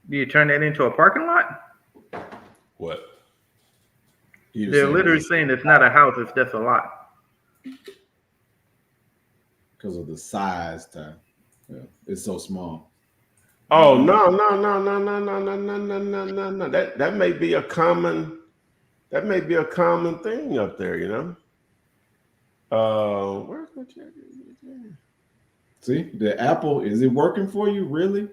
Do you turn that into a parking lot? What? They're literally saying it's not a house. It's just a lot. Because of the size, it's so small. Oh no. That may be a common thing up there, you know. Where's my check? See, the Apple, is it working for you? Really?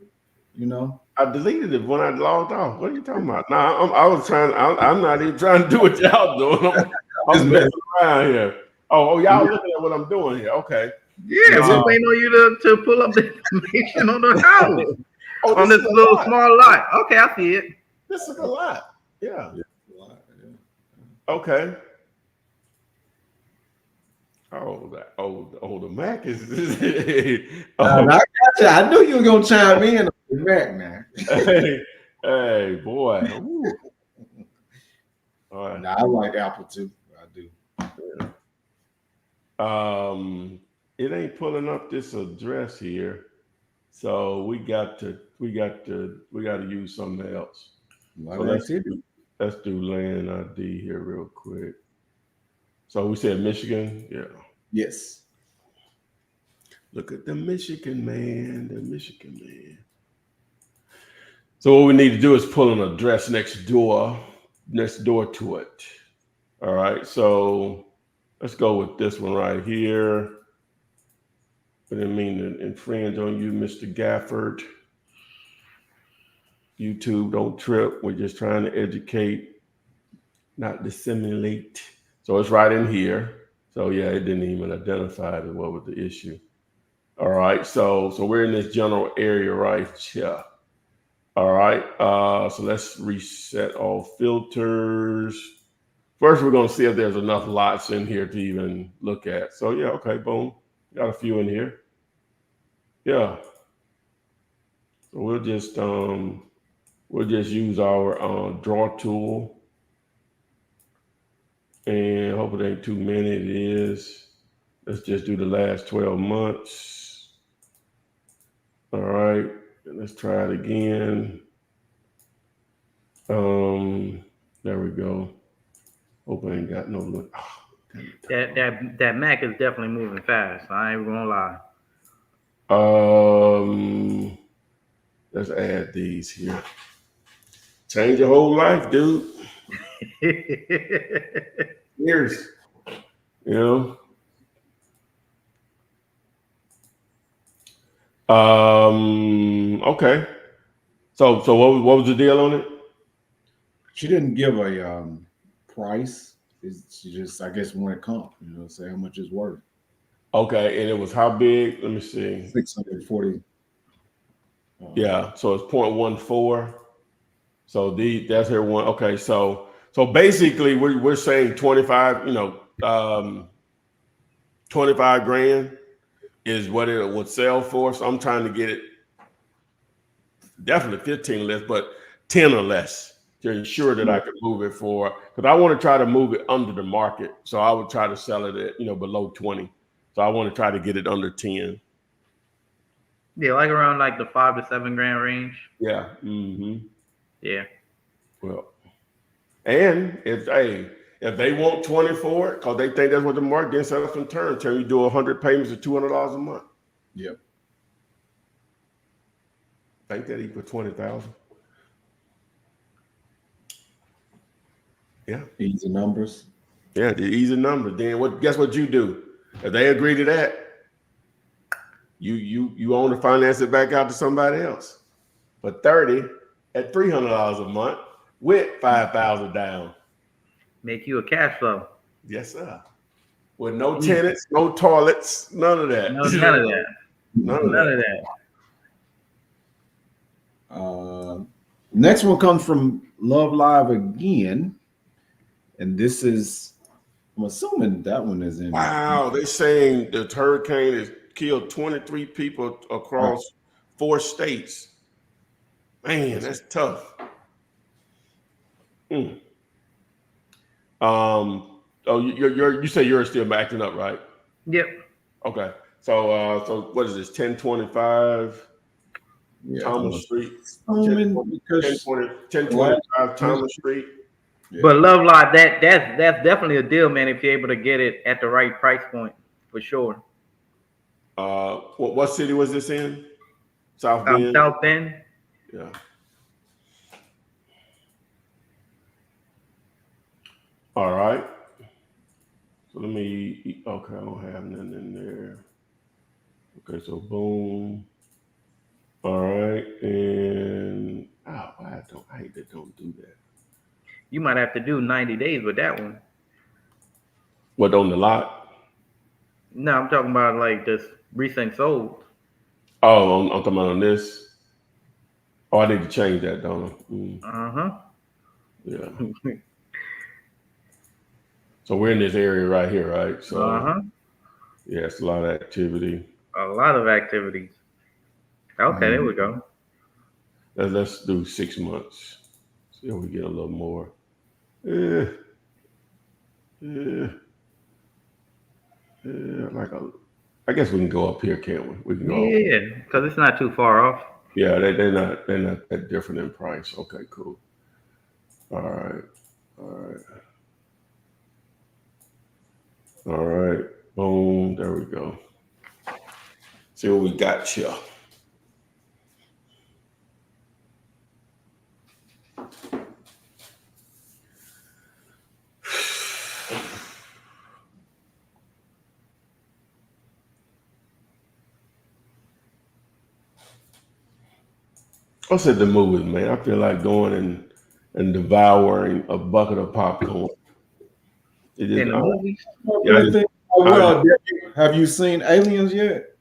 You know? I deleted it when I logged off. What are you talking about? No, I'm not even trying to do what y'all doing. I'm messing around here. Oh, y'all looking at what I'm doing here. Okay. Yeah, we're waiting on you to pull up the information on the house. On this little small lot. Okay, I see it. This is a lot. Yeah. Okay. The Mac is. I got you. I knew you were gonna chime in on the Mac, man. hey, boy. All right. I like Apple too. I do. Yeah. It ain't pulling up this address here, so we got to use something else. So let's do land ID here real quick. So we said Michigan, yeah. Yes. Look at the Michigan man. So what we need to do is pull an address next door to it. All right, so let's go with this one right here. I didn't mean to infringe on you, Mr. Gafford. YouTube, don't trip. We're just trying to educate, not disseminate. So it's right in here. So yeah, it didn't even identify what was the issue. All right, so we're in this general area right here. All right, so let's reset all filters. First, we're gonna see if there's enough lots in here to even look at. So yeah, okay, boom, got a few in here. Yeah, so we'll just use our draw tool, and hope it ain't too many. It is. Let's just do the last 12 months. All right, and let's try it again. There we go. Hope I ain't got no look. Oh, that Mac is definitely moving fast. I ain't gonna lie. Let's add these here. Change your whole life, dude. Years, you know. Okay. So what was the deal on it? She didn't give a price. She just, I guess, wanted comp. You know, say how much it's worth. Okay, and it was how big? Let me see. 640. Yeah, so it's 0.14. So that's her one. Okay, so basically we're saying 25. 25 grand is what it would sell for. So I'm trying to get it definitely 15 or less, but 10 or less to ensure that I could move it for, because I want to try to move it under the market. So I would try to sell it at, below 20. So I want to try to get it under 10. Yeah, like around like the 5 to 7 grand range. Yeah. Mm-hmm. Yeah. Well, and If they want 20 for it, because they think that's what the market then set up in turn, tell you do 100 payments of $200 a month. Yep. Think that equals 20,000. Yeah. Easy numbers. Yeah, the easy numbers. Then guess what you do? If they agree to that, you own to finance it back out to somebody else for 30 at $300 a month with 5,000 down. Make you a cash flow. Yes, sir. With no tenants, no toilets, none of that. No, none of that. None of that. Next one comes from Love Live again, and this is, I'm assuming that one is in. Wow, they're saying the hurricane has killed 23 people across 4 states. Man, that's tough. Oh, you say you're still acting up, right? Yep. Okay. So what is this? 1025 Thomas Street. 1025 Thomas Street. Yeah. But Love Live, that's definitely a deal, man. If you're able to get it at the right price point, for sure. What city was this in? South Bend. South Bend. Yeah. All right. So let me. Okay, I don't have nothing in there. Okay, so boom. All right, and I hate that don't do that. You might have to do 90 days with that one. What, on the lot? No, I'm talking about like this recent sold. Oh, I'm talking about on this. Oh, I need to change that, don't I? Yeah. So we're in this area right here, right? So yeah, it's a lot of activity. A lot of activities. Okay, there we go. Let's do 6 months. See if we get a little more. Yeah. I guess we can go up here, can't we? We can go. Yeah, because it's not too far off. Yeah, they're not that different in price. Okay, cool. All right. Boom. There we go. See what we got here. I said the movies, man. I feel like going and devouring a bucket of popcorn. In the movies? Have you seen Aliens yet?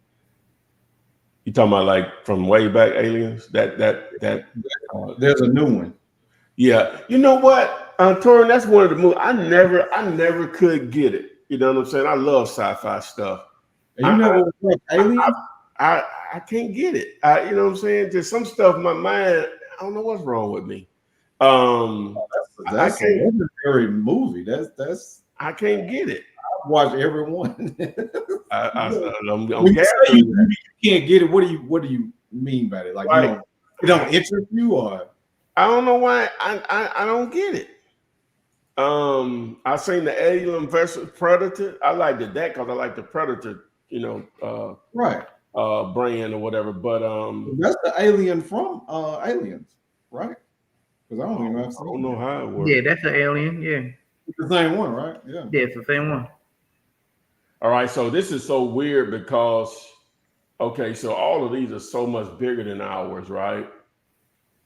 You talking about like from way back, Aliens? That there's a new one. Yeah, you know what, Torin, that's one of the movies I never could get it. You know what I'm saying? I love sci-fi stuff. And you never watched Aliens? I can't get it. You know what I'm saying? There's some stuff in my mind. I don't know what's wrong with me. That's a legendary movie. That's I can't get it. I've watched every one. I'm when you say you can't get it, what do you mean by it? Like it don't interest you, or I don't know why I don't get it. I seen the Alien versus Predator. I liked that because I like the Predator, brand or whatever. But that's the alien from Aliens, right? Because I don't know how it works. Yeah, that's the Alien. Yeah, it's the same one, right? Yeah, it's the same one. All right, so this is so weird because so all of these are so much bigger than ours, right?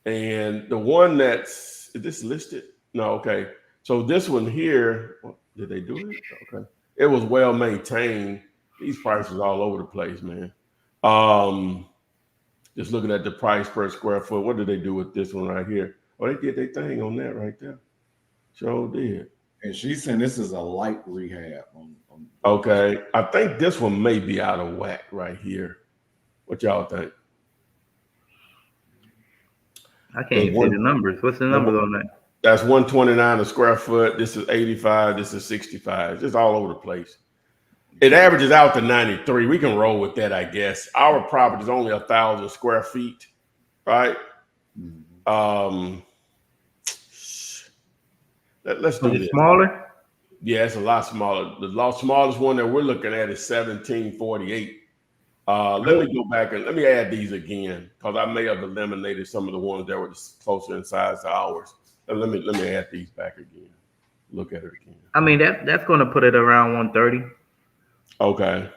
And the one is this listed? No, okay. So this one here, did they do it? Okay. It was well maintained. These prices all over the place, man. Just looking at the price per square foot. What did they do with this one right here? Oh, they did their thing on that right there. Sure did. And she's saying this is a light rehab. Okay. I think this one may be out of whack right here. What y'all think? I can't even see the numbers. What's the numbers on that? That's 129 a square foot. This is 85. This is 65. It's just all over the place. It averages out to 93. We can roll with that, I guess. Our property is only 1,000 square feet, right? Mm-hmm. Let's do it this. Smaller? Yeah, it's a lot smaller. The smallest one that we're looking at is 1748. Let me go back and let me add these again because I may have eliminated some of the ones that were closer in size to ours. Let me add these back again. Look at it again. I mean that's going to put it around 130. Okay.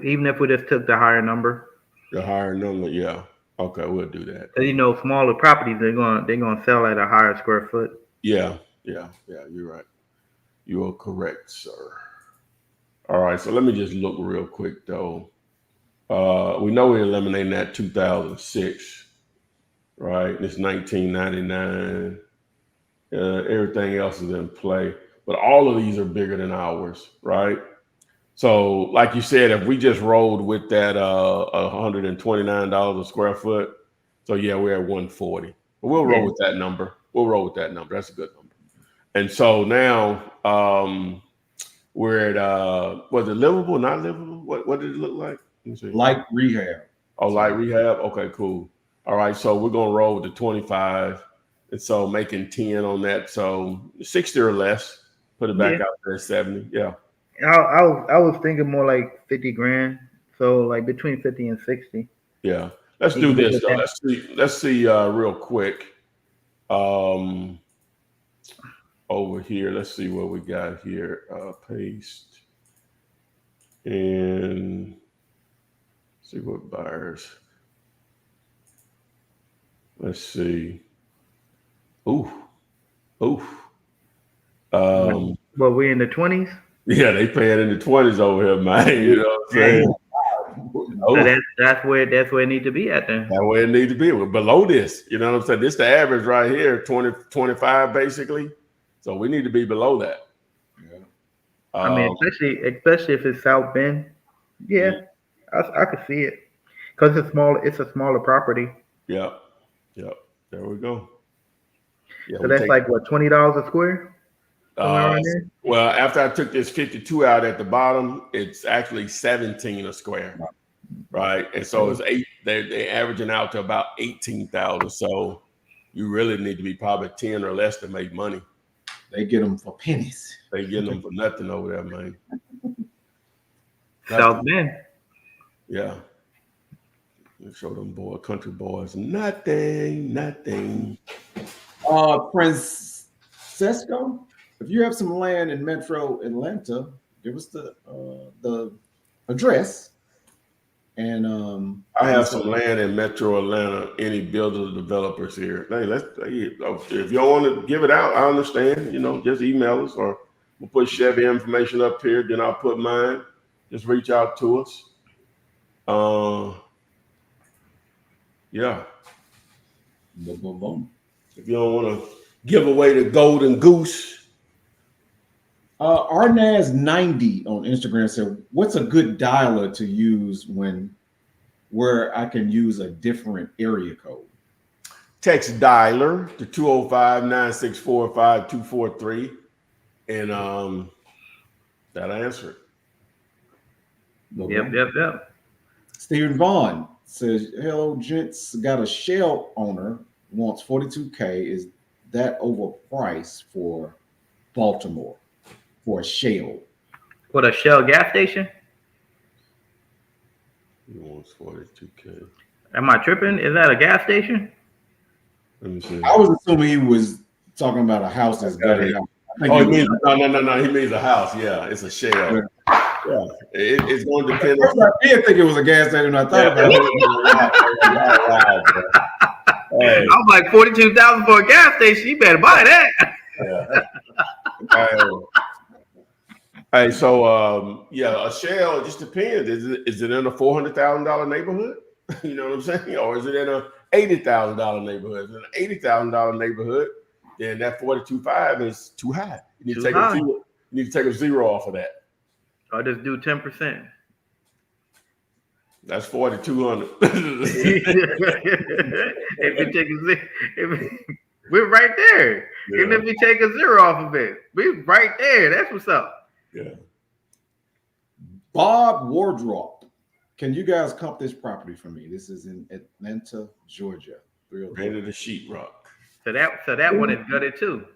Even if we just took the higher number. The higher number, yeah. Okay, we'll do that. Because smaller properties they're gonna sell at a higher square foot. Yeah. You're right. You are correct, sir. All right, so let me just look real quick though. We know we're eliminating that 2006, right? It's 1999. Everything else is in play, but all of these are bigger than ours, right? So, like you said, if we just rolled with that $129 a square foot, so yeah, we're at 140. But we'll roll with that number. That's a good number. And so now we're at was it livable, not livable? What did it look like? Let me see. Light rehab. Oh, light rehab. Okay, cool. All right, so we're gonna roll with the 25, and so making 10 on that. So 60 or less. Put it back out there at 70. Yeah. I was thinking more like 50 grand. So like between 50 and 60. Yeah. Let's do this though. Let's see real quick. Over here, let's see what we got here. Paste and see what buyers. Let's see. Ooh. Well, we in the 20s. Yeah, they paying in the 20s over here, man. You know what I'm saying? So that's where it need to be at then. That's where it need to be. We're below this. You know what I'm saying? This is the average right here, 20, 25 basically. So we need to be below that. Yeah. I mean, especially if it's South Bend. Yeah, I could see it because it's a smaller property. Yep. There we go. Yeah, so that's like what, $20 a square? Well, after I took this 52 out at the bottom, it's actually 17 a square, right? And so it's they're averaging out to about 18,000. So you really need to be probably 10 or less to make money. They get them for pennies. They getting them for nothing over there, man. South Bend. Yeah. Show them country boys. Nothing. Francesco, if you have some land in Metro Atlanta, give us the address. And I have some land in Metro Atlanta. Any builders, developers here? Hey, if you don't want to give it out, I understand. Just email us, or we'll put Chevy information up here. Then I'll put mine. Just reach out to us. Yeah. Boom. If you don't want to give away the golden goose. Arnaz90 on Instagram said, "What's a good dialer to use where I can use a different area code?" Text dialer to 205-964-5243, and that'll answer it. Yep. Stephen Vaughn says, "Hello, gents. Got a Shell owner, wants 42K. Is that overpriced for Baltimore for a Shell?" What, a Shell gas station? He wants 42K. Am I tripping? Is that a gas station? Let me see. I was assuming he was talking about a house that's gutted out. No. He means a house. Yeah, it's a Shell. Yeah, it's going to depend. I did think it was a gas station. I thought about it. Hey. I'm like, 42,000 for a gas station. You better buy that. Yeah. Hey, so a Shell, it just depends. Is it in a $400,000 neighborhood? You know what I'm saying? Or is it in a $80,000 neighborhood? If it's in an $80,000 neighborhood, then that 42.5 is too high. You need to take a zero off of that. Or just do 10%. That's 4,200. We're right there. Yeah. Even if we take a zero off of it, we're right there. That's what's up. Yeah. Bob Wardrop, can you guys comp this property for me? This is in Atlanta, Georgia. Rented a sheetrock. So that one is gutted too.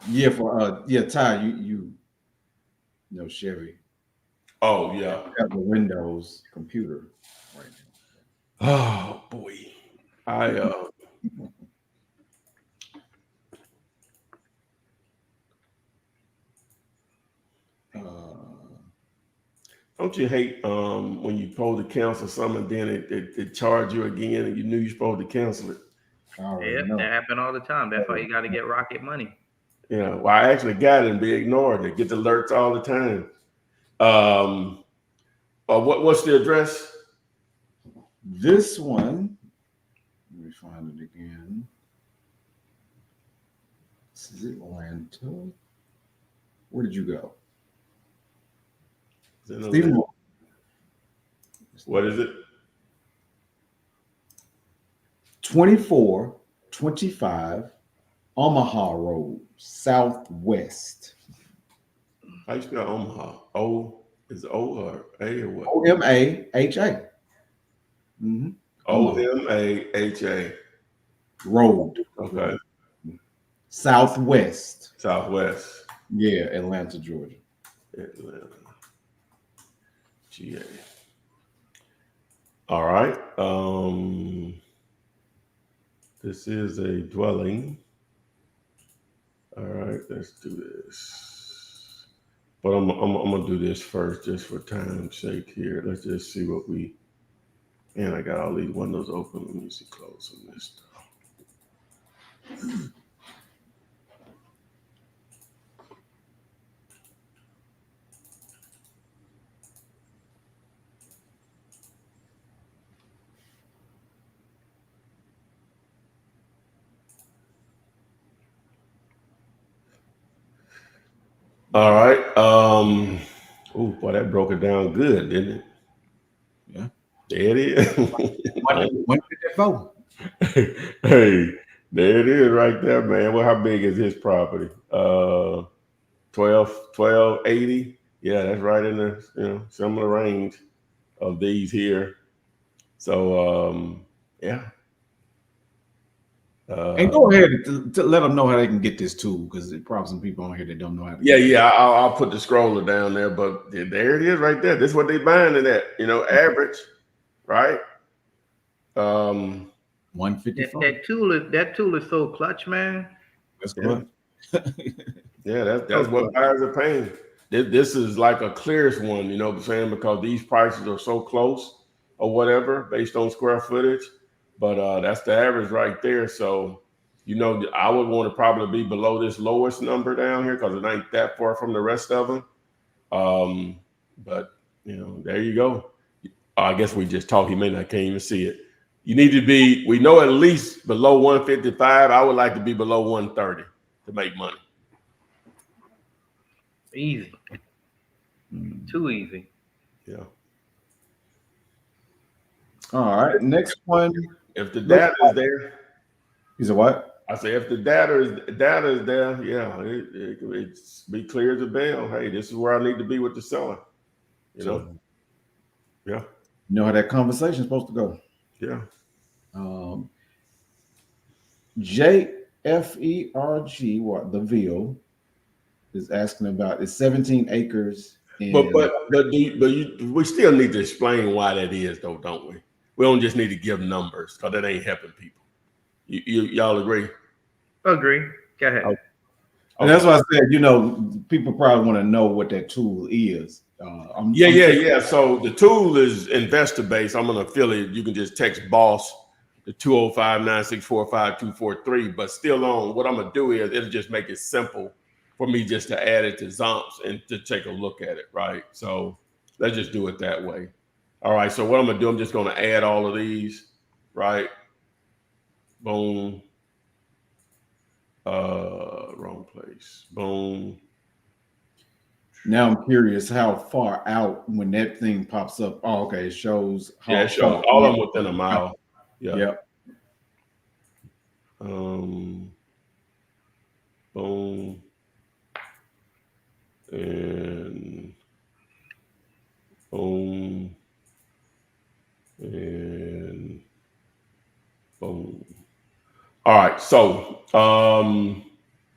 Yeah, for Ty, you know Chevy Oh yeah. have the Windows computer right Oh boy. I don't you hate when you supposed to cancel something, then it charge you again, and you knew you're supposed to cancel it. I already Yep, know. that happen all the time. That's why you got to get Rocket Money. Yeah, well, I actually got it and be ignored. It gets alerts all the time. What's the address? This one, let me find it again. This is Atlanta. Where did you go? Stephen Moore. What is it? 2425 Omaha Road, Southwest. How you spell Omaha? O is O or A or what? Omaha. Omaha. Road. Okay. Southwest. Southwest. Yeah, Atlanta, Georgia. Atlanta. GA. All right. This is a dwelling. All right, let's do this. But I'm gonna do this first, just for time's sake here. Let's just see what we. And I got all these windows open. Let me see close on this stuff. All right. Oh boy, that broke it down good, didn't it? Yeah. There it is. 154. Hey, there it is right there, man. Well, how big is his property? 1280. Yeah, that's right in the similar range of these here. So yeah. And go ahead to let them know how they can get this tool, because there's probably some people on here that don't know how to. Yeah. I'll put the scroller down there, but there it is right there. This is what they buying it at. Average, right? 154. That tool is so clutch, man. That's good. Yeah, that's what buyers are paying. This is like a clearest one, what I'm saying, because these prices are so close or whatever based on square footage. But that's the average right there. So, I would want to probably be below this lowest number down here because it ain't that far from the rest of them. But there you go. I guess we just talked. He can't even see it. You need to be, we know at least below 155. I would like to be below 130 to make money. Easy. Too easy. Yeah. All right. Next one. If the data is there. You said what? I say if the data is there, yeah, it's be clear as a bell. Hey, this is where I need to be with the seller. Yeah. You know how that conversation is supposed to go. Yeah. JFERG, the Ville, is asking about it's 17 acres. But we still need to explain why that is, though, don't we? We don't just need to give numbers because that ain't helping people. Y'all agree? Agree. Go ahead. Okay. And that's why I said, people probably want to know what that tool is. Yeah. So the tool is investor based. I'm an affiliate. You can just text boss to 205-964-5243. But still on, what I'm going to do is it'll just make it simple for me just to add it to Zomps and to take a look at it, right? So let's just do it that way. All right, so what I'm going to do, I'm just going to add all of these, right? Boom. Wrong place. Boom. Now I'm curious how far out when that thing pops up. Oh, okay, it shows. Yeah, it shows all of them within a mile. Yeah. Yep. Boom. And boom. And All right, so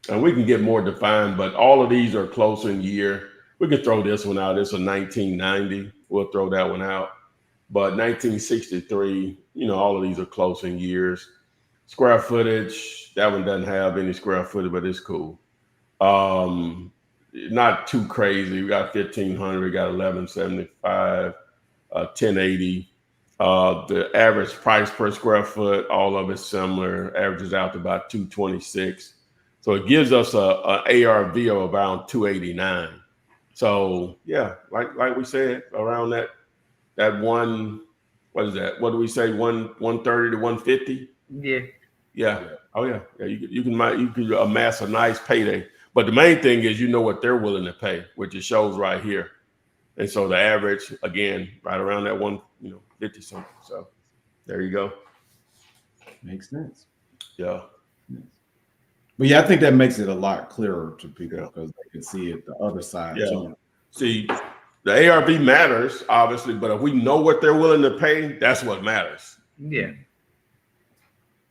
and we can get more defined, but all of these are close in year. We can throw this one out. It's a 1990. We'll throw that one out. But 1963, all of these are close in years. Square footage, that one doesn't have any square footage, but it's cool. Not too crazy. We got 1500, we got 1175, 1080. The average price per square foot, all of it's similar, averages out to about 226. So it gives us a ARV of around 289. So yeah, like we said, around that one, what is that? What do we say? 130 to 150? Yeah. Yeah. Oh yeah. Yeah. You can amass a nice payday. But the main thing is what they're willing to pay, which it shows right here. And so the average, again, right around that 50 something. So there you go. Makes sense. Yeah. But yeah, I think that makes it a lot clearer to people because they can see it the other side too. See, the ARV matters, obviously, but if we know what they're willing to pay, that's what matters. Yeah.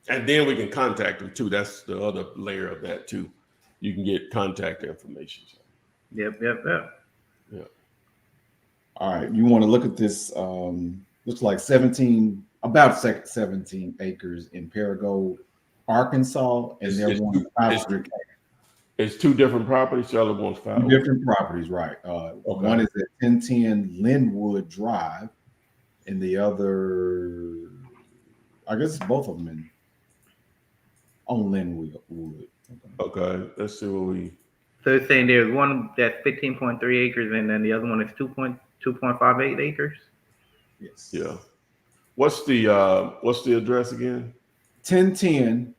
And then we can contact them too. That's the other layer of that too. You can get contact information. Yep. Yeah. All right. You want to look at this? Looks like 17 acres in Paragould, Arkansas, and they're wanting 500K. It's two different properties. The other one's 500. Different properties, right? One is at 1010 Linwood Drive, and the other, I guess, both of them on Linwood. Okay, let's see what we. So it's saying there's one that's 15.3 acres, and then the other one is 2.58 acres. Yes. Yeah. What's the address again? 1010,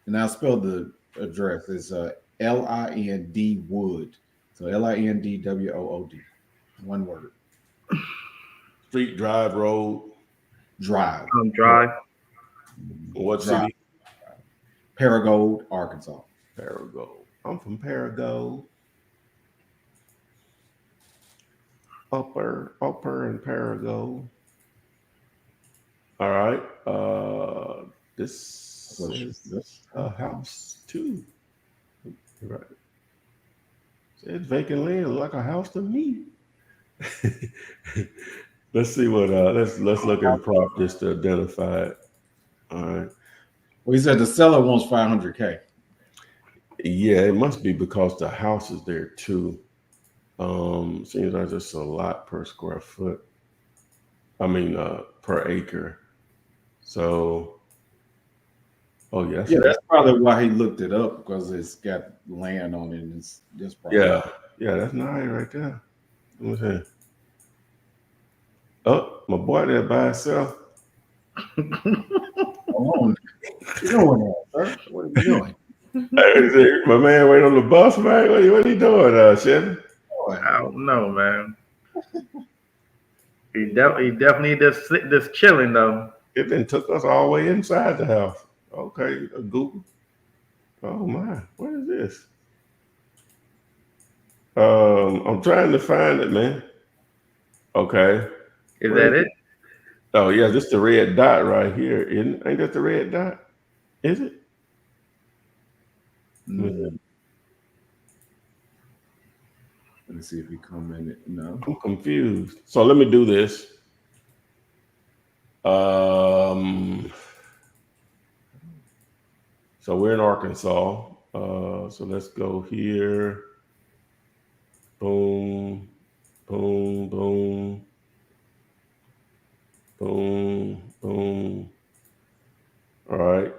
and I'll spell the address. It's Lind Wood. So LINDWOOD. One word. Street, drive, road. Drive. Drive. What Drive. city? Paragould, Arkansas. Paragould. I'm from Paragould. Upper and Paragould. All right. This is a house too. Right. It's vacant land, like a house to me. Let's see what let's look at prop just to identify it. All right. Well, he said the seller wants 500K. Yeah, it must be because the house is there too. Seems like just a lot per square foot. I mean, per acre. So, oh yeah, that's probably why he looked it up, because it's got land on it. And it's just probably that's nice right there. Let me see. Oh, my boy there by himself. Hold on. What are you doing, sir? What are you doing? Hey, my man waiting on the bus, man. What are you doing, Chevy? I don't know, man. He definitely just chilling though. It then took us all the way inside the house. Okay, Google. Oh my, what is this? I'm trying to find it, man. Okay. Is that it? Oh yeah, this is the red dot right here. Ain't that the red dot? Is it? Mm. Let me see if he commented. No. I'm confused. So let me do this. So we're in Arkansas. So let's go here. Boom, boom, boom, boom, boom. All right.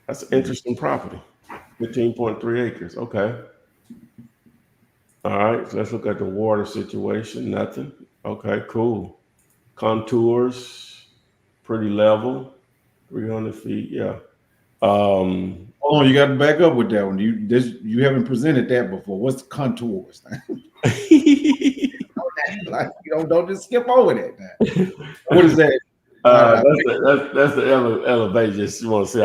That's an interesting property. 15.3 acres. Okay. All right. So let's look at the water situation. Nothing. Okay, cool. Contours, pretty level. 300 feet. Yeah. Hold on, you got to back up with that one. You haven't presented that before. What's contours? Like, don't just skip over that. What is that? That's the elevation. Just you want to see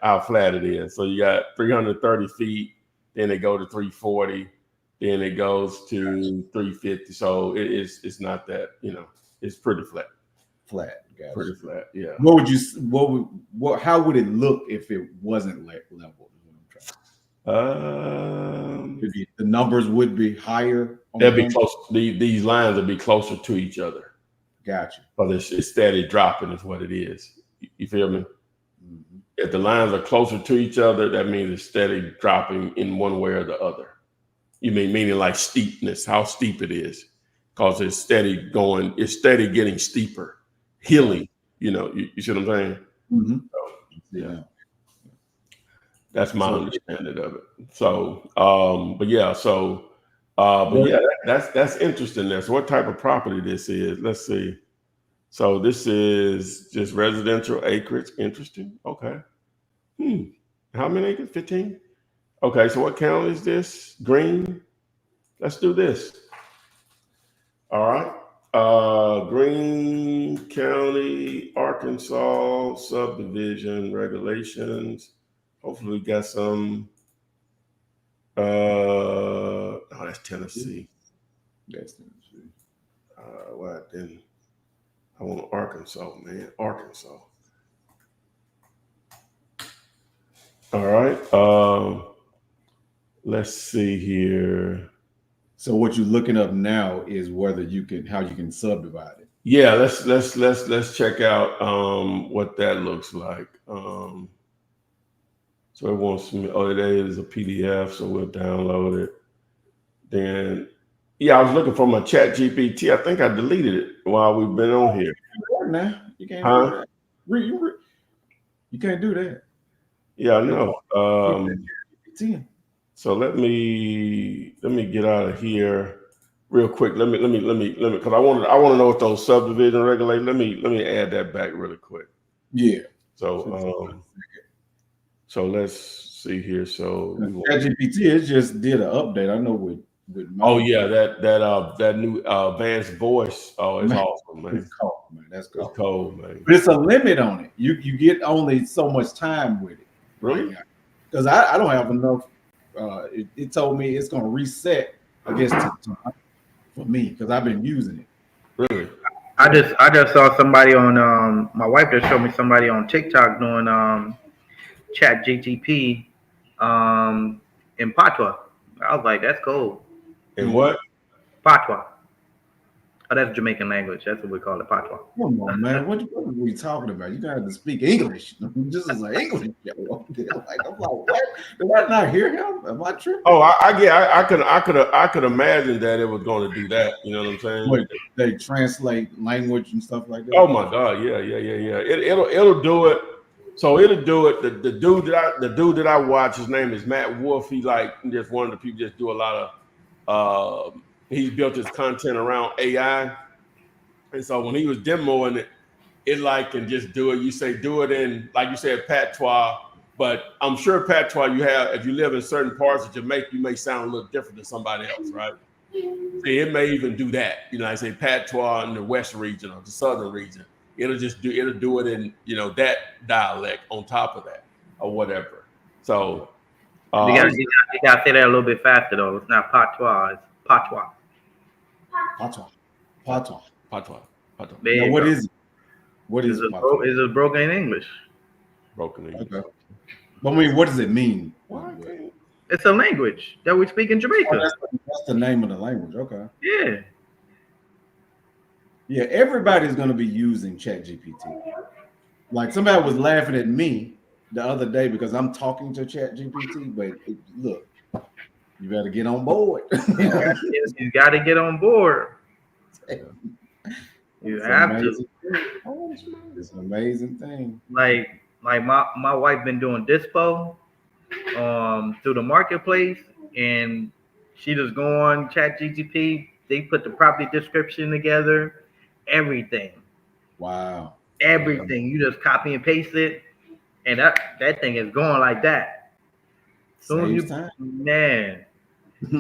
how flat it is. So you got 330 feet, then it go to 340, then it goes to 350. So it's not that, it's pretty flat. Flat. Gotcha. Pretty flat, yeah. How would it look if it wasn't level? Maybe the numbers would be higher. They'll be close. These lines will be closer to each other. Gotcha. But it's steady dropping is what it is. You feel me? Mm-hmm. If the lines are closer to each other, that means it's steady dropping in one way or the other. You meaning like steepness, how steep it is, because it's steady going. It's steady getting steeper, hilly. You know, you see what I'm saying? Mm-hmm. So, yeah. That's my understanding of it. So, but yeah, that's interesting there. So what type of property this is? Let's see. So this is just residential acreage. Interesting. Okay. How many acres? 15? Okay, so what county is this? Green. Let's do this. All right. Greene County, Arkansas subdivision regulations. Hopefully we got some. Oh, that's Tennessee. That's Tennessee. What then? I want Arkansas, man. Arkansas. All right. Let's see here. So what you're looking up now is how you can subdivide it. Yeah, let's check out what that looks like. So it wants me. Oh, it is a PDF, so we'll download it. Then, yeah, I was looking for my Chat GPT. I think I deleted it while we've been on here. Now you can't do that. You can't do that. Yeah, I know. So let me get out of here real quick. Let me because I want to know what those subdivision regulations. Let me add that back really quick. Yeah. So let's see here. So ChatGPT it just did an update. I know with that new advanced voice. Oh, it's awesome, man. It's cold, man. That's cold. It's cold, man. But it's a limit on it. You get only so much time with it. Really? Because I don't have enough. It told me it's going to reset, I guess, for me because I've been using it. Really? I just saw somebody on my wife just showed me somebody on TikTok doing Chat GTP in Patois. I was like, that's cool. In what? Patois. Oh, that's Jamaican language. That's what we call it, Patois. Come on, man. What are we talking about? You got to speak English. This is an English show. I'm like, what? Did I not hear him? Am I tripping? Oh, I could imagine that it was going to do that. You know what I'm saying? Wait, they translate language and stuff like that. Oh my God, yeah. It'll do it. So it'll do it. The dude that I watch, his name is Matt Wolf. He just one of the people just do a lot of. He's built his content around AI, and so when he was demoing it can just do it. You say do it in, like you said, patois. But I'm sure patois if you live in certain parts of Jamaica, you may sound a little different than somebody else, right? See, it may even do that. I say patois in the west region or the southern region. It'll do it in that dialect on top of that or whatever. So you gotta say that a little bit faster though. It's not patois, it's patois. Patois. Now, what is it? What is it? Is it broken in English? Broken English. Okay. But I mean, what does it mean? It's a language that we speak in Jamaica. Oh, that's the name of the language. Okay. Yeah. Yeah, everybody's going to be using ChatGPT. Like somebody was laughing at me the other day because I'm talking to ChatGPT, but look, you better get on board. You got to get on board. You have to. It's an amazing thing. Like my wife been doing dispo through the marketplace, and she just go on ChatGPT. They put the property description together, everything. Wow. Everything. You just copy and paste it, and that thing is going like that. Saves time. Man. It's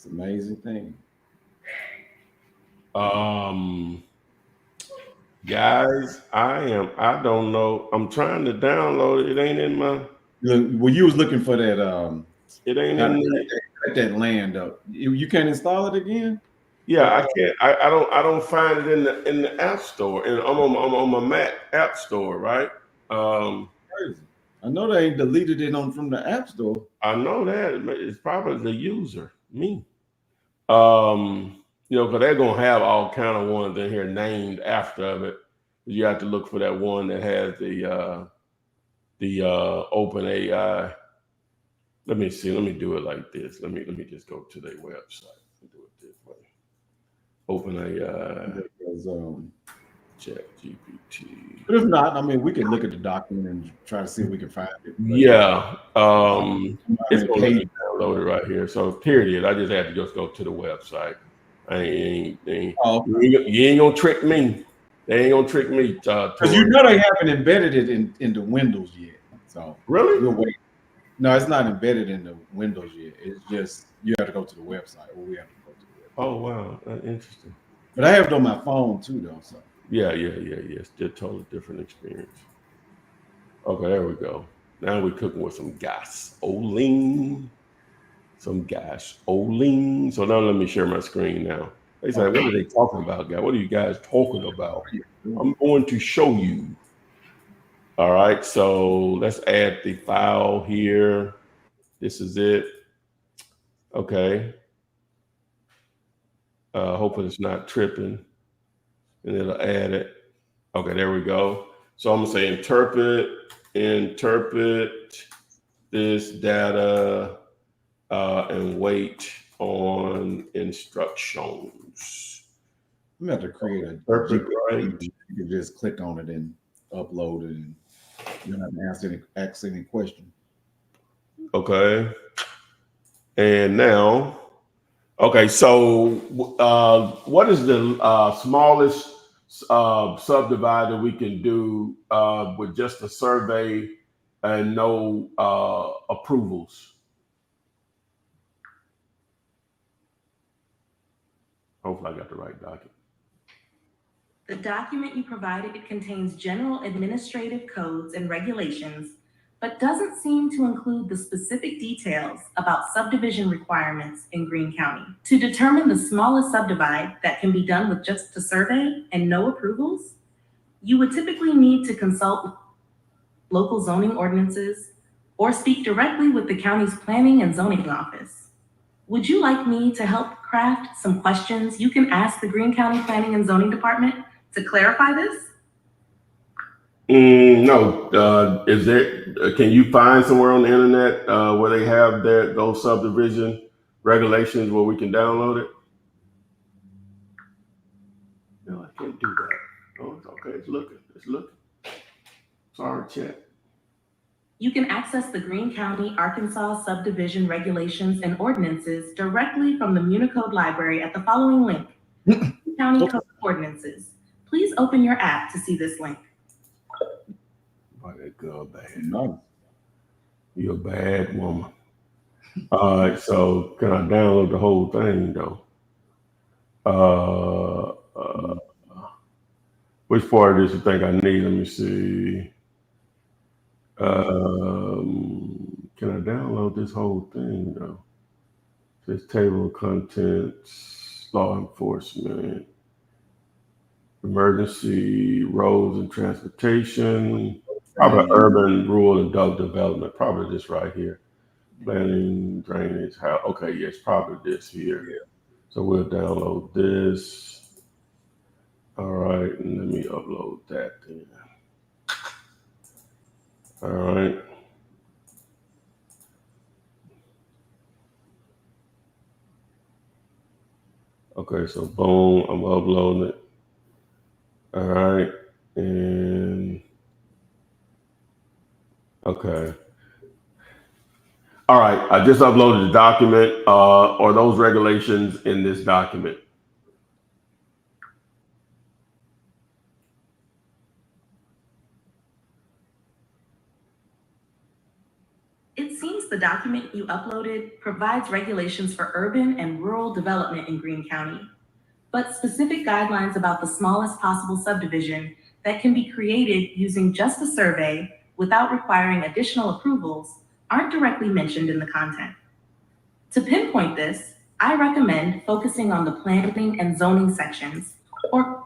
an amazing thing. Guys, I don't know. I'm trying to download it. It ain't in my. Well, you was looking for that. It ain't in that land up. You can't install it again. Yeah, I can't. I don't find it in the App Store, and I'm on my Mac App Store, right? Um, Crazy. I know they ain't deleted it from the App Store. I know that it's probably the user, me. You know, because they're gonna have all kind of ones in here named after of it. You have to look for that one that has the Open AI. Let me see. Let me do it like this. Let me just go to their website and do it this way. Open AI, Because, Chat GPT. but if not, I mean, we can look at the document and try to see if we can find it. But, Yeah. I It's mean, gonna let me download it right here. So here it is. I just had to just go to the website. oh, You ain't gonna trick me. They ain't gonna trick me. because you know they haven't embedded it into Windows yet. So Really? we'll wait. No, it's not embedded into Windows yet. It's just you have to go to the website, or we have to go to the website. Oh wow, interesting. But I have it on my phone too, though. So Yeah. It's a totally different experience. Okay, there we go. Now we're cooking with some gasoline. Some gasoline. So now let me share my screen now. They say, what are they talking about, guys? What are you guys talking about? I'm going to show you. All right, so let's add the file here. This is it. Okay. Hopefully it's not tripping. And it'll add it. Okay, there we go. So I'm gonna say interpret this data and wait on instructions. I'm gonna have to create a Interpret, right? You can just click on it and upload it, and you don't have to ask any question. Okay. And now, okay, so what is the smallest subdivider we can do with just a survey and no approvals? Hopefully I got the right document. The document you provided contains general administrative codes and regulations, but doesn't seem to include the specific details about subdivision requirements in Greene County. To determine the smallest subdivide that can be done with just a survey and no approvals, you would typically need to consult local zoning ordinances or speak directly with the county's planning and zoning office. Would you like me to help craft some questions you can ask the Greene County Planning and Zoning Department to clarify this? No. Is there? Can you find somewhere on the internet where they have those subdivision regulations where we can download it? No, I can't do that. Oh, it's okay. It's looking. It's looking. Sorry, chat. You can access the Greene County, Arkansas subdivision regulations and ordinances directly from the Municode library at the following link. County Code Ordinances. Please open your app to see this link. Why that girl bad? No. You're a bad woman. All right, so can I download the whole thing though? Which part of this you think I need? Let me see. Can I download this whole thing though? This table of contents, law enforcement, emergency, roads and transportation, probably urban, rural, and adult development. Probably this right here. Planning, drainage, how? Okay, yes, probably this here. Yeah. So we'll download this. All right, and let me upload that then. All right. Okay, so boom, I'm uploading it. All right, and okay. All right, I just uploaded the document. Are those regulations in this document? It seems the document you uploaded provides regulations for urban and rural development in Greene County, but specific guidelines about the smallest possible subdivision that can be created using just a survey without requiring additional approvals aren't directly mentioned in the content. To pinpoint this, I recommend focusing on the planning and zoning sections or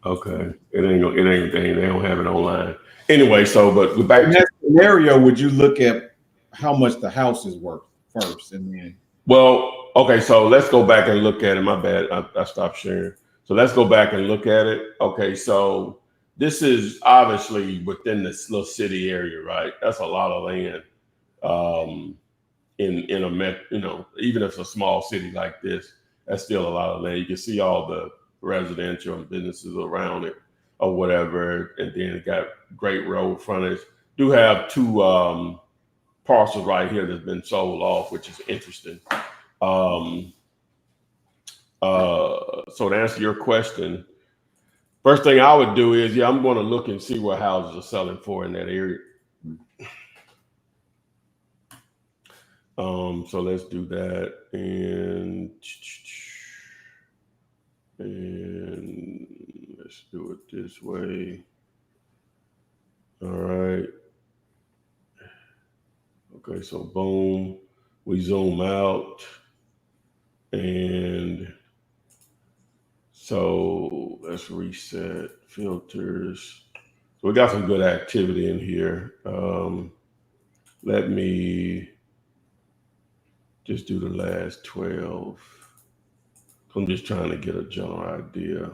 Okay, it ain't they don't have it online anyway. So, but we're back In to that scenario, would you look at how much the house is worth first, and then well, okay. So let's go back and look at it. My bad, I stopped sharing. So let's go back and look at it. Okay, so this is obviously within this little city area, right? That's a lot of land. Um, in a even if it's a small city like this, that's still a lot of land. You can see all the residential and businesses around it or whatever, and then it got great road frontage. Do have two parcels right here that's been sold off, which is interesting. Um, so to answer your question, first thing I would do is, I'm going to look and see what houses are selling for in that area. So let's do that, and let's do it this way. All right. Okay, so boom, we zoom out, and so let's reset filters. So we got some good activity in here. Let me just do the last 12. I'm just trying to get a general idea.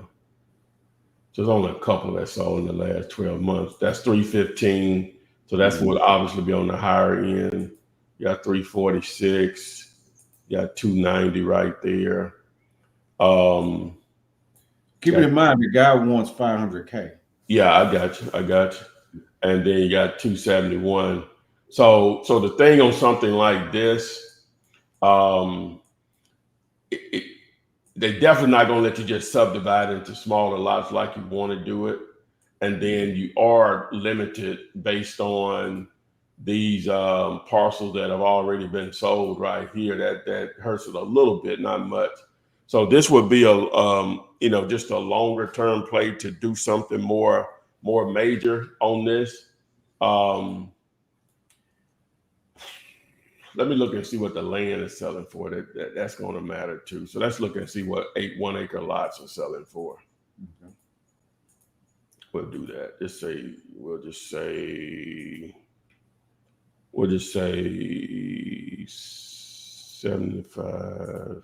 There's only a couple that sold in the last 12 months. That's 315. So that's what obviously be on the higher end. You got 346. You got 290 right there. keep in mind the guy wants 500K. Yeah, I got you. And then you got 271. So the thing on something like this, they definitely not gonna let you just subdivide into smaller lots like you want to do it, and then you are limited based on these parcels that have already been sold right here. That hurts it a little bit, not much. So this would be a just a longer term play to do something more major on this. Let me look and see what the land is selling for. That's going to matter too. So let's look and see what 1 acre lots are selling for. Okay. We'll do that. We'll just say 75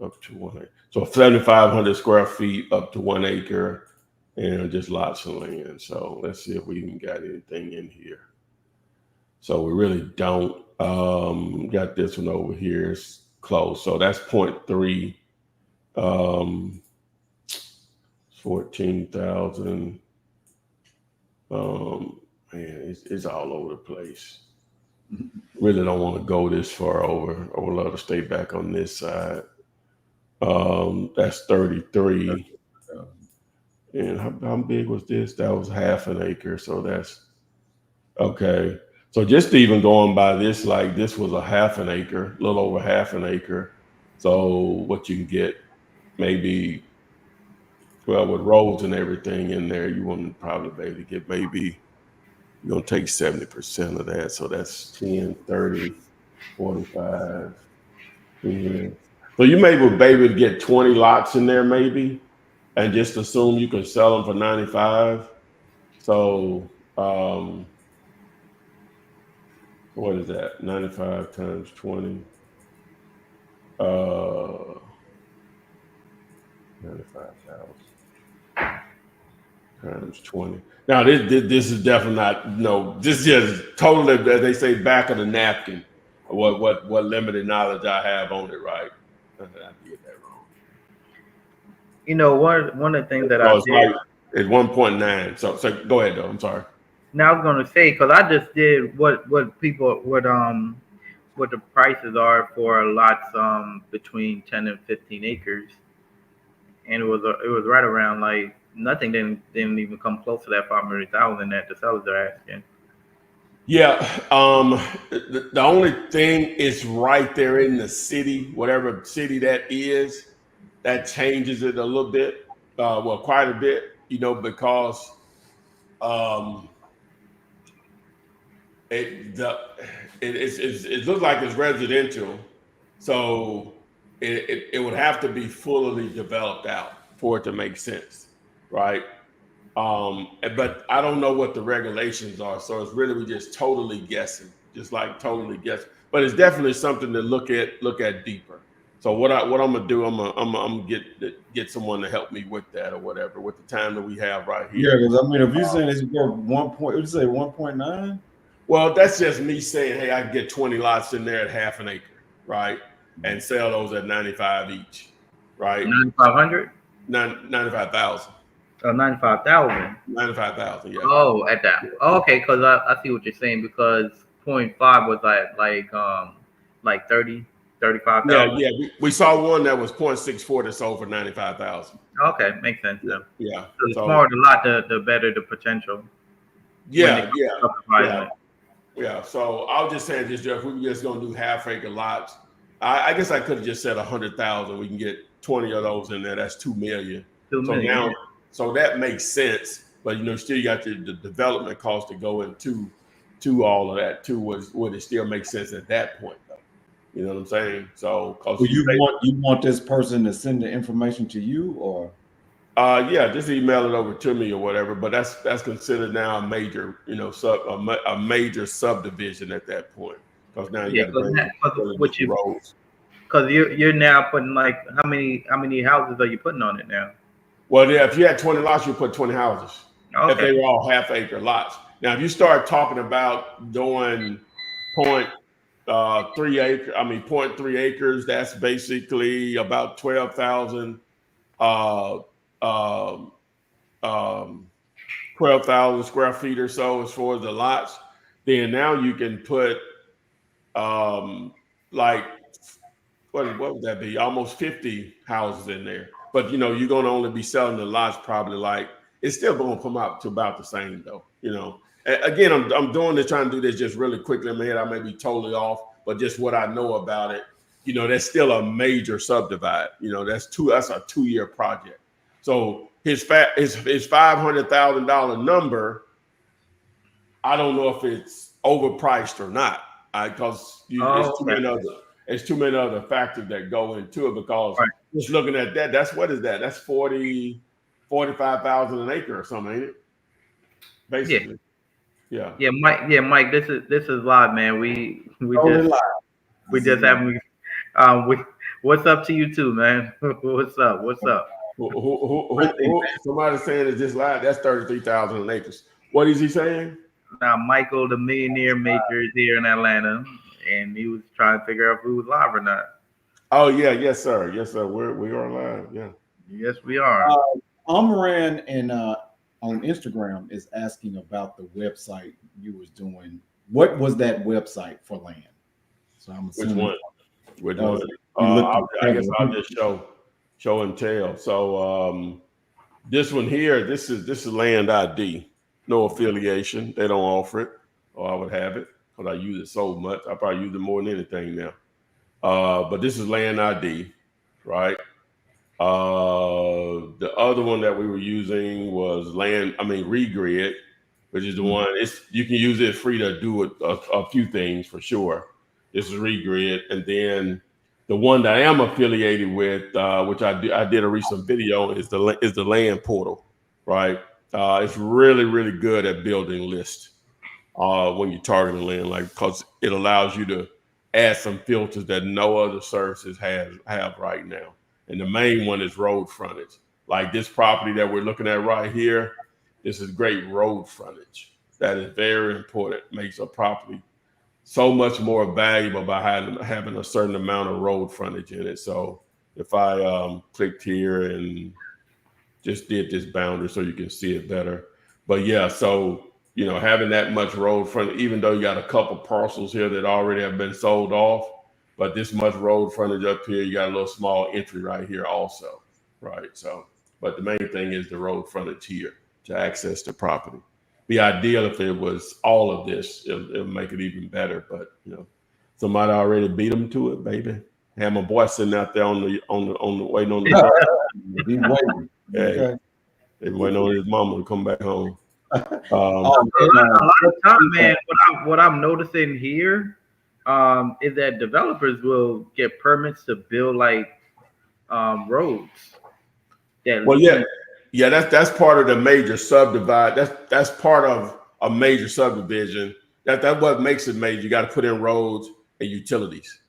up to 1 acre. So 7,500 square feet up to 1 acre, and just lots of land. So let's see if we even got anything in here. So we really don't. Got this one over here. It's close. So that's 0.3. 14,000. Man, it's all over the place. Really don't want to go this far over. I would love to stay back on this side. That's 33. And how big was this? That was half an acre. So that's okay. So just even going by this, like this was a half an acre, a little over half an acre. So what you can get, maybe, well, with roads and everything in there, you wouldn't probably be able to get, maybe you're going to take 70% of that. So that's 10, 30, 45. Yeah. So you may be able to get 20 lots in there maybe, and just assume you can sell them for 95. So what is that? 95 times 20. 95,000 times 20. Now this is definitely not, no, this is just totally, as they say, back of the napkin. What limited knowledge I have on it, right? I did that wrong. One of the things that So I it's did. like it's 1.9. So go ahead though. I'm sorry. Now I was gonna say, because I just did what the prices are for lots between 10 and 15 acres, and it was right around, like, nothing didn't even come close to that 500,000 that the sellers are asking. Yeah. The only thing is right there in the city, whatever city that is, that changes it a little bit. Well, quite a bit, because it looks like it's residential. So it would have to be fully developed out for it to make sense, right? But I don't know what the regulations are, so it's really we just totally guessing, just like totally guessing. But it's definitely something to look at deeper. So what I'm gonna do, I'm gonna get someone to help me with that or whatever, with the time that we have right Yeah, here. because I mean, if you're saying it's worth 1.9. Well, that's just me saying, hey, I can get 20 lots in there at half an acre, right, and sell those at 95 each, right? 9,500. 95,000. 95,000. 95,000, yeah. Oh, at that. Oh, okay, because I see what you're saying, because 0.5 was like 30, 35,000. Yeah. We saw one that was 0.64 that sold for 95,000. Okay, makes sense then. Yeah. So the smaller the lot, the better the potential. Yeah. So I was just saying, if we were just gonna do half acre lots, I guess I could have just said 100,000. We can get 20 of those in there. That's 2 million. 2 million. So that makes sense. But still you got the development cost to go into all of that too. Would it still make sense at that point though? You know what I'm saying? So, you want this person to send the information to you, or? Yeah, just email it over to me or whatever. But that's considered now a major, a major subdivision at that point. Because now you got to bring roads. Because you're now putting like how many houses are you putting on it now? Well, yeah, if you had 20 lots, you put 20 houses. Okay. If they were all half acre lots. Now, if you start talking about doing 0.3 acres, that's basically about 12,000 12,000 square feet or so as far as the lots. Then now you can put like what would that be? Almost 50 houses in there. But you're going to only be selling the lots probably like it's still going to come out to about the same though. Again, I'm doing this, trying to do this just really quickly in my head. I may be totally off, but just what I know about it, that's still a major subdivide. That's a 2-year project. So his $500,000 number, I don't know if it's overpriced or not, because it's too many other factors that go into it. Because just looking at that, that's 45,000 an acre or something, ain't it? Basically, yeah. Mike. This is live, man. We just having what's up to you too, man? What's up? Somebody saying is this live? That's 33,000 acres. What is he saying? Now, Michael, the millionaire maker, is here in Atlanta, and he was trying to figure out if we was live or not. Oh yeah, yes sir. We are live. Yeah. Yes, we are. Amaran and on Instagram is asking about the website you was doing. What was that website for land? So I'm assuming which one? I guess I'll just show and tell. So this one here, this is Land ID. No affiliation. They don't offer it, or I would have it because I use it so much. I probably use it more than anything now. But this is Land ID, right? The other one that we were using was Regrid, which is the one. You can use it free to do a few things for sure. This is Regrid, and then the one that I am affiliated with, which I did a recent video, is the Land Portal, right? It's really, really good at building lists when you're targeting land, because it allows you to add some filters that no other services have right now. And the main one is road frontage. Like this property that we're looking at right here, this is great road frontage. That is very important. Makes a property so much more valuable by having a certain amount of road frontage in it. So if I clicked here and just did this boundary so you can see it better. But yeah, so having that much road frontage, even though you got a couple parcels here that already have been sold off, but this much road frontage up here, you got a little small entry right here also, right? So, but the main thing is the road frontage here to access the property. Be ideal if it was all of this, it'll make it even better. But somebody already beat them to it, baby. Had my boy sitting out there on the waiting on the Be waiting. Okay. They waiting on his mama to come back home. A lot of time, man. What I'm noticing here is that developers will get permits to build like roads. Well, yeah, that's part of the major subdivide. That's part of a major subdivision. That's what makes it major. You got to put in roads and utilities.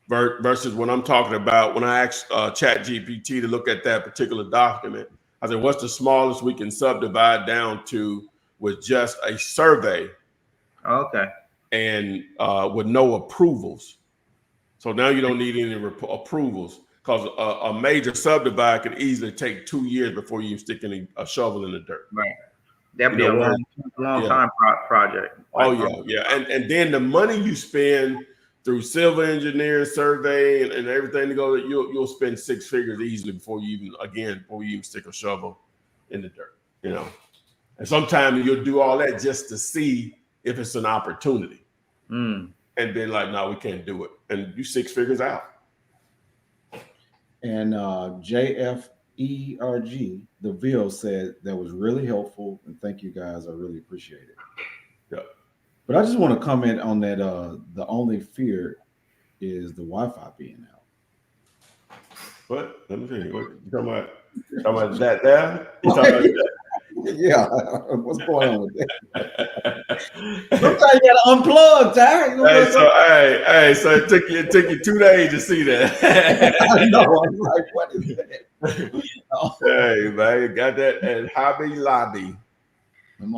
Versus when I'm talking about, when I asked ChatGPT to look at that particular document, I said, what's the smallest we can subdivide down to with just a survey? Okay. And with no approvals. So now you don't need any approvals, because a major subdivide could easily take 2 years before you stick a shovel in the dirt. Right. That'd be a long time project. Oh yeah. And then the money you spend through civil engineering, survey, and everything to go, you'll spend 6 figures easily before you even stick a shovel in the dirt. You know, and sometimes you'll do all that just to see if it's an opportunity, and then like, no, we can't do it, and you 6 figures out. And JFERG, the Ville said that was really helpful, and thank you guys. I really appreciate it. Yeah. But I just want to comment on that. The only fear is the Wi-Fi being out. What? Let me see. What you talking about? Talking about that there? You talking about that? Yeah. What's going on with that? Sometimes you gotta unplug, Ty. So it took you 2 days to see that. I know. I'm like, what is that? Hey, man, got that at Hobby Lobby.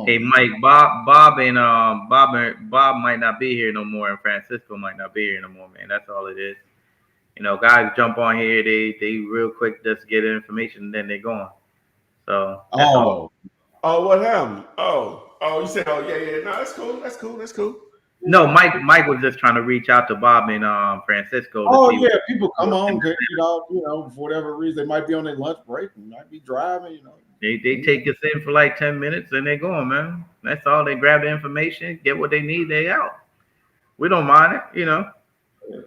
Hey, Mike, Bob might not be here no more, and Francisco might not be here no more, man. That's all it is. You know, guys jump on here, they real quick just get information, and then they're gone. So what happened? You said, yeah. No, that's cool. No, Mike was just trying to reach out to Bob and Francisco. People come on, good, for whatever reason, they might be on their lunch break, and might be driving, They take us in for like 10 minutes and they're going, man. That's all. They grab the information, get what they need, they out. We don't mind it, Yeah.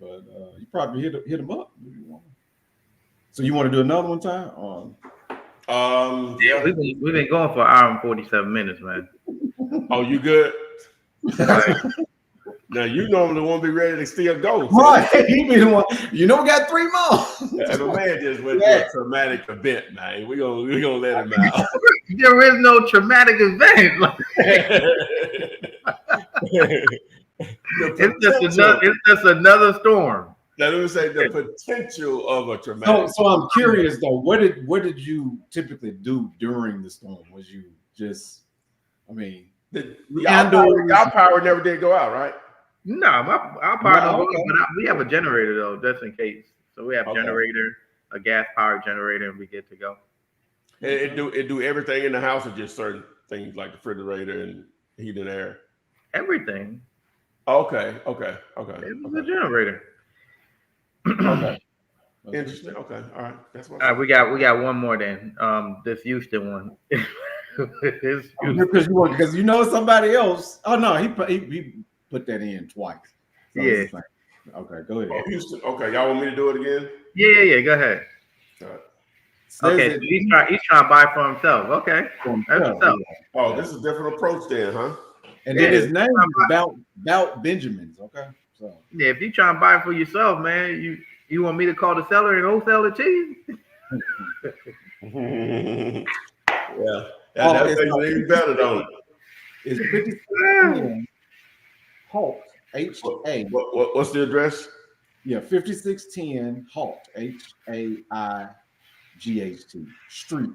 But you probably hit them up if you want. So you want to do another one, Ty? Yeah, we've been going for an hour and 47 minutes, man. Oh, you good? Now you normally won't be ready to still go. So. Right, he be the one. We got 3 more. If a man just went through a traumatic event, man, we gonna let him out. There is no traumatic event. It's just another storm. Now let me say the potential of a traumatic. So I'm curious though. What did you typically do during the storm? Was you just, our power never did go out, right? No, our power don't go out, but we have a generator though, just in case. So we have a generator, a gas powered generator, and we get to go. It do everything in the house, or just certain things like the refrigerator and heat and air. Everything. Okay. It's a generator. Okay. Interesting. Okay. All right. That's what. All right, we got one more then. This Houston one. Because somebody else. Oh no, he put that in twice. So yeah. Okay, go ahead. Oh, Houston. Okay, y'all want me to do it again? Yeah. Go ahead. All right. Okay, so he's trying to buy for himself. Okay. Oh, this is a different approach then, huh? And then his name is Bout Benjamins. Okay. So yeah, if you trying to buy it for yourself, man, you want me to call the seller and wholesale it to you? Yeah. That makes it even better, don't it? It's 5610 Halt, H-A. What's the address? Yeah, 5610 Halt, H-A-I-G-H-T Street.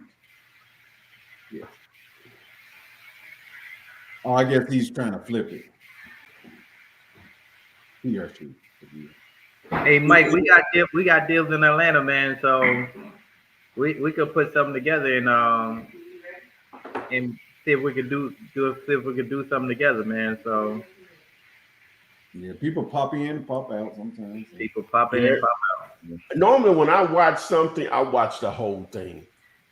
Yeah. Oh, I guess he's trying to flip it. He or she. Hey, Mike, we got deals in Atlanta, man. So we could put something together and see if we could do something together, man. So yeah, people pop in, pop out sometimes. People pop in and pop out. Normally, when I watch something, I watch the whole thing.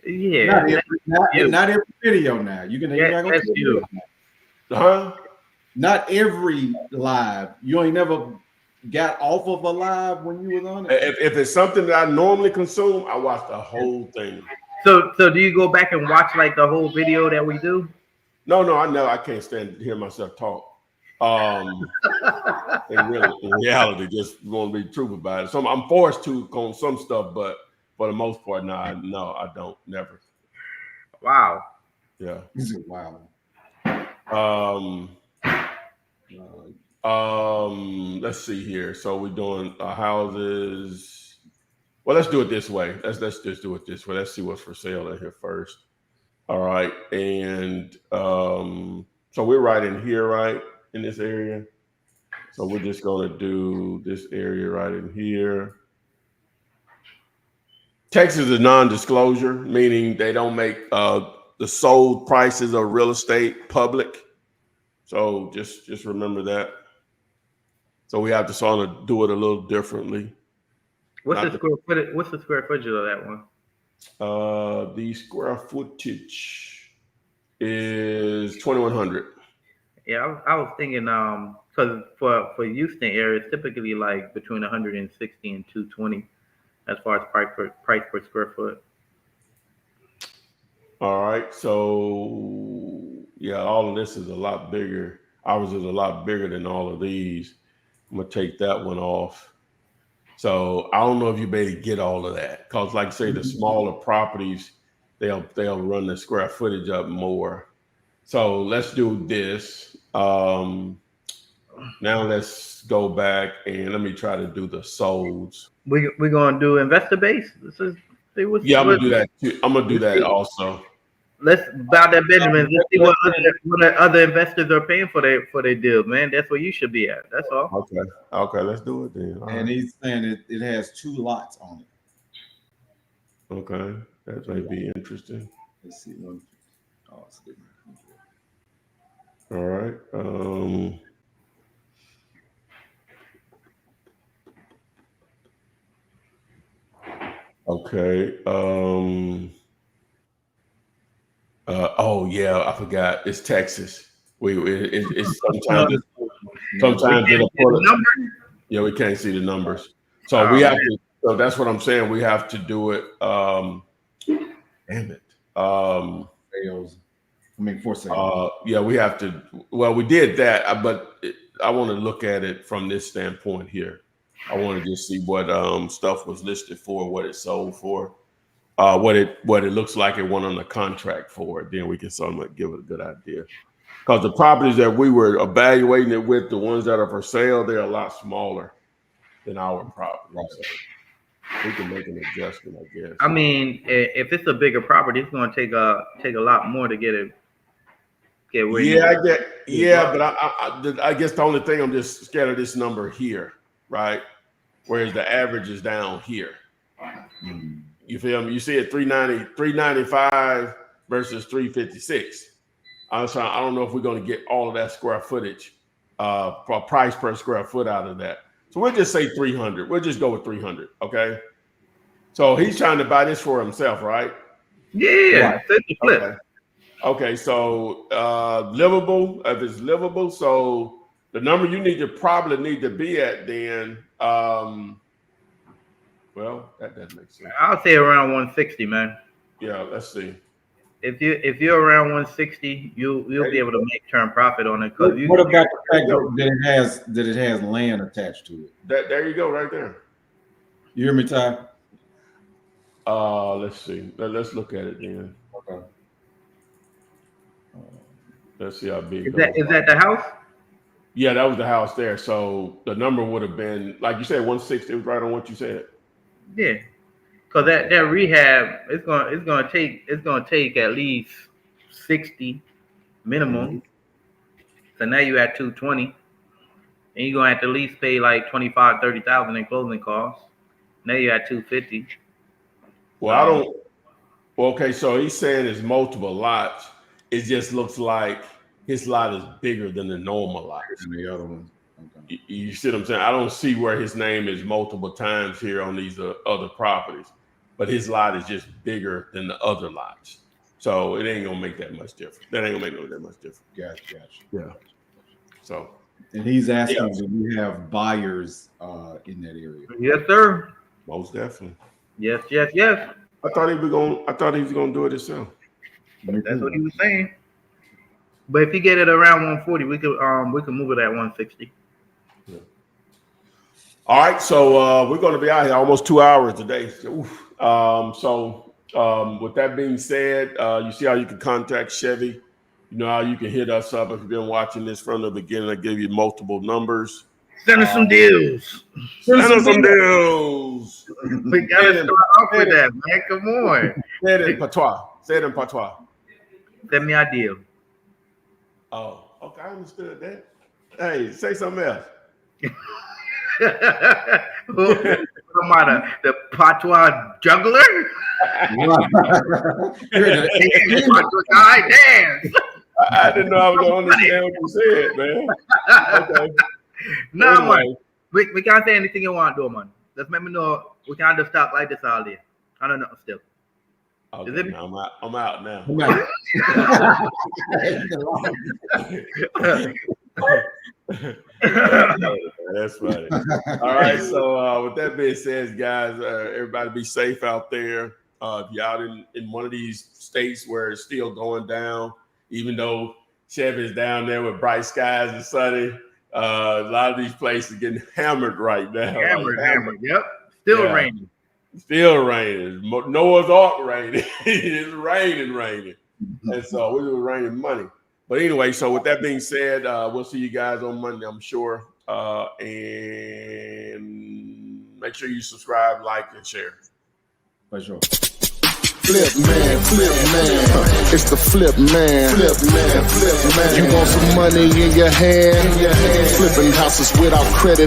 Yeah, not every video now. You can that's you. Huh? Not every live. You ain't never got off of a live when you was on it. If it's something that I normally consume, I watch the whole thing. So do you go back and watch like the whole video that we do? No, I know I can't stand to hear myself talk. In reality, just want to be truthful about it. So I'm forced to on some stuff, but for the most part, no, I don't. Never. Wow. Yeah. Wow. Let's see here. So we're doing houses. Well, let's do it this way. Let's just do it this way. Let's see what's for sale in here first. All right, and so we're right in here, right in this area. So we're just going to do this area right in here. Texas is non-disclosure, meaning they don't make the sold prices of real estate public. So just remember that. So we have to sort of do it a little differently. What's the square footage? What's the square footage of that one? The square footage is 2,100. Yeah, I was thinking because for Houston area, it's typically like between 160 and 220 as far as price per square foot. All right, so yeah, all of this is a lot bigger. Ours is a lot bigger than all of these. I'm gonna take that one off. So I don't know if you better get all of that because, like I say, the smaller properties they'll run the square footage up more. So let's do this. Now let's go back and let me try to do the solds. We're gonna do investor base. I'm gonna do that too. I'm gonna do that also. Let's bow that Benjamin. Let's see what other investors are paying for their deal, man. That's where you should be at. That's all. Okay, let's do it then. And he's saying it has 2 lots on it. Okay, that might be interesting. Let's see one. Oh, it's different. All right. Okay. Oh yeah, I forgot. It's Texas. It's sometimes it'll put it. Yeah, we can't see the numbers. So we have to. So that's what I'm saying. We have to do it. Damn it. Sales. I mean, for sale. Yeah, we have to. Well, we did that, but I want to look at it from this standpoint here. I want to just see what stuff was listed for, what it sold for, what it looks like it went on the contract for. Then we can somewhat give it a good idea. Because the properties that we were evaluating it with, the ones that are for sale, they're a lot smaller than our property. Right. So we can make an adjustment, I guess. I mean, if it's a bigger property, it's going to take a lot more to get it. But I guess the only thing I'm just scared of this number here, right? Whereas the average is down here. You feel me? You see it 395 versus 356. I don't know if we're going to get all of that square footage, for price per square foot out of that. So we'll just say 300. We'll just go with 300. Okay. So he's trying to buy this for himself, right? Yeah. Right. Okay. So livable. If it's livable, so the number you probably need to be at then. Well, that doesn't make sense. I'll say around 160, man. Yeah. Let's see. If you're around 160, you'll be able to make term profit on it. What about the fact that it has land attached to it? There you go, right there. You hear me, Ty? Let's see. Let's look at it then. Okay. Let's see how big. Is that the house? Yeah, that was the house there. So the number would have been, like you said, 160. It was right on what you said. Yeah. Because that rehab, it's gonna take at least 60 minimum. Mm-hmm. So now you at 220, and you're gonna have to at least pay like 25,000-30,000 in closing costs. Now you're at 250. Well, okay, so he's saying it's multiple lots. It just looks like his lot is bigger than the normal lot. And the other one. Okay. You see what I'm saying? I don't see where his name is multiple times here on these other properties. But his lot is just bigger than the other lots. So it ain't going to make that much difference. That ain't going to make that much difference. Gotcha. Yeah. So. And he's asking if we have buyers in that area. Yes, sir. Most definitely. Yes. I thought he was going to do it himself. That's what he was saying. But if you get it around 140, we can move it at 160. Yeah. All right, so we're going to be out here almost 2 hours today. With that being said, you see how you can contact Chevy. You know how you can hit us up if you've been watching this from the beginning. I give you multiple numbers. Send us some deals. Send us some deals. We gotta start off with that, man. Come on. Say it in patois. Say it in patois. Send me a deal. Oh, okay, I understood that. Hey, say something else. Who am I, the patois juggler? I dance. I didn't know I was going to understand what you said, man. Okay. No, Anyway. man. We can't say anything you want to do, man. Just let me know. We can't just talk like this all day. I don't know still. Okay, Is it? now I'm out now. That's funny. All right, so with that being said, guys, everybody be safe out there. If you're out in one of these states where it's still going down, even though Chevy's down there with bright skies and sunny, a lot of these places getting hammered right now. Hammered. Yep. Still raining. Still raining. Noah's Ark raining. It's raining. And so it was raining money. But anyway, so with that being said, we'll see you guys on Monday, I'm sure. And make sure you subscribe, like, and share. For sure. Flip man. It's the flip man. You want some money in your hand? Flipping houses without credit.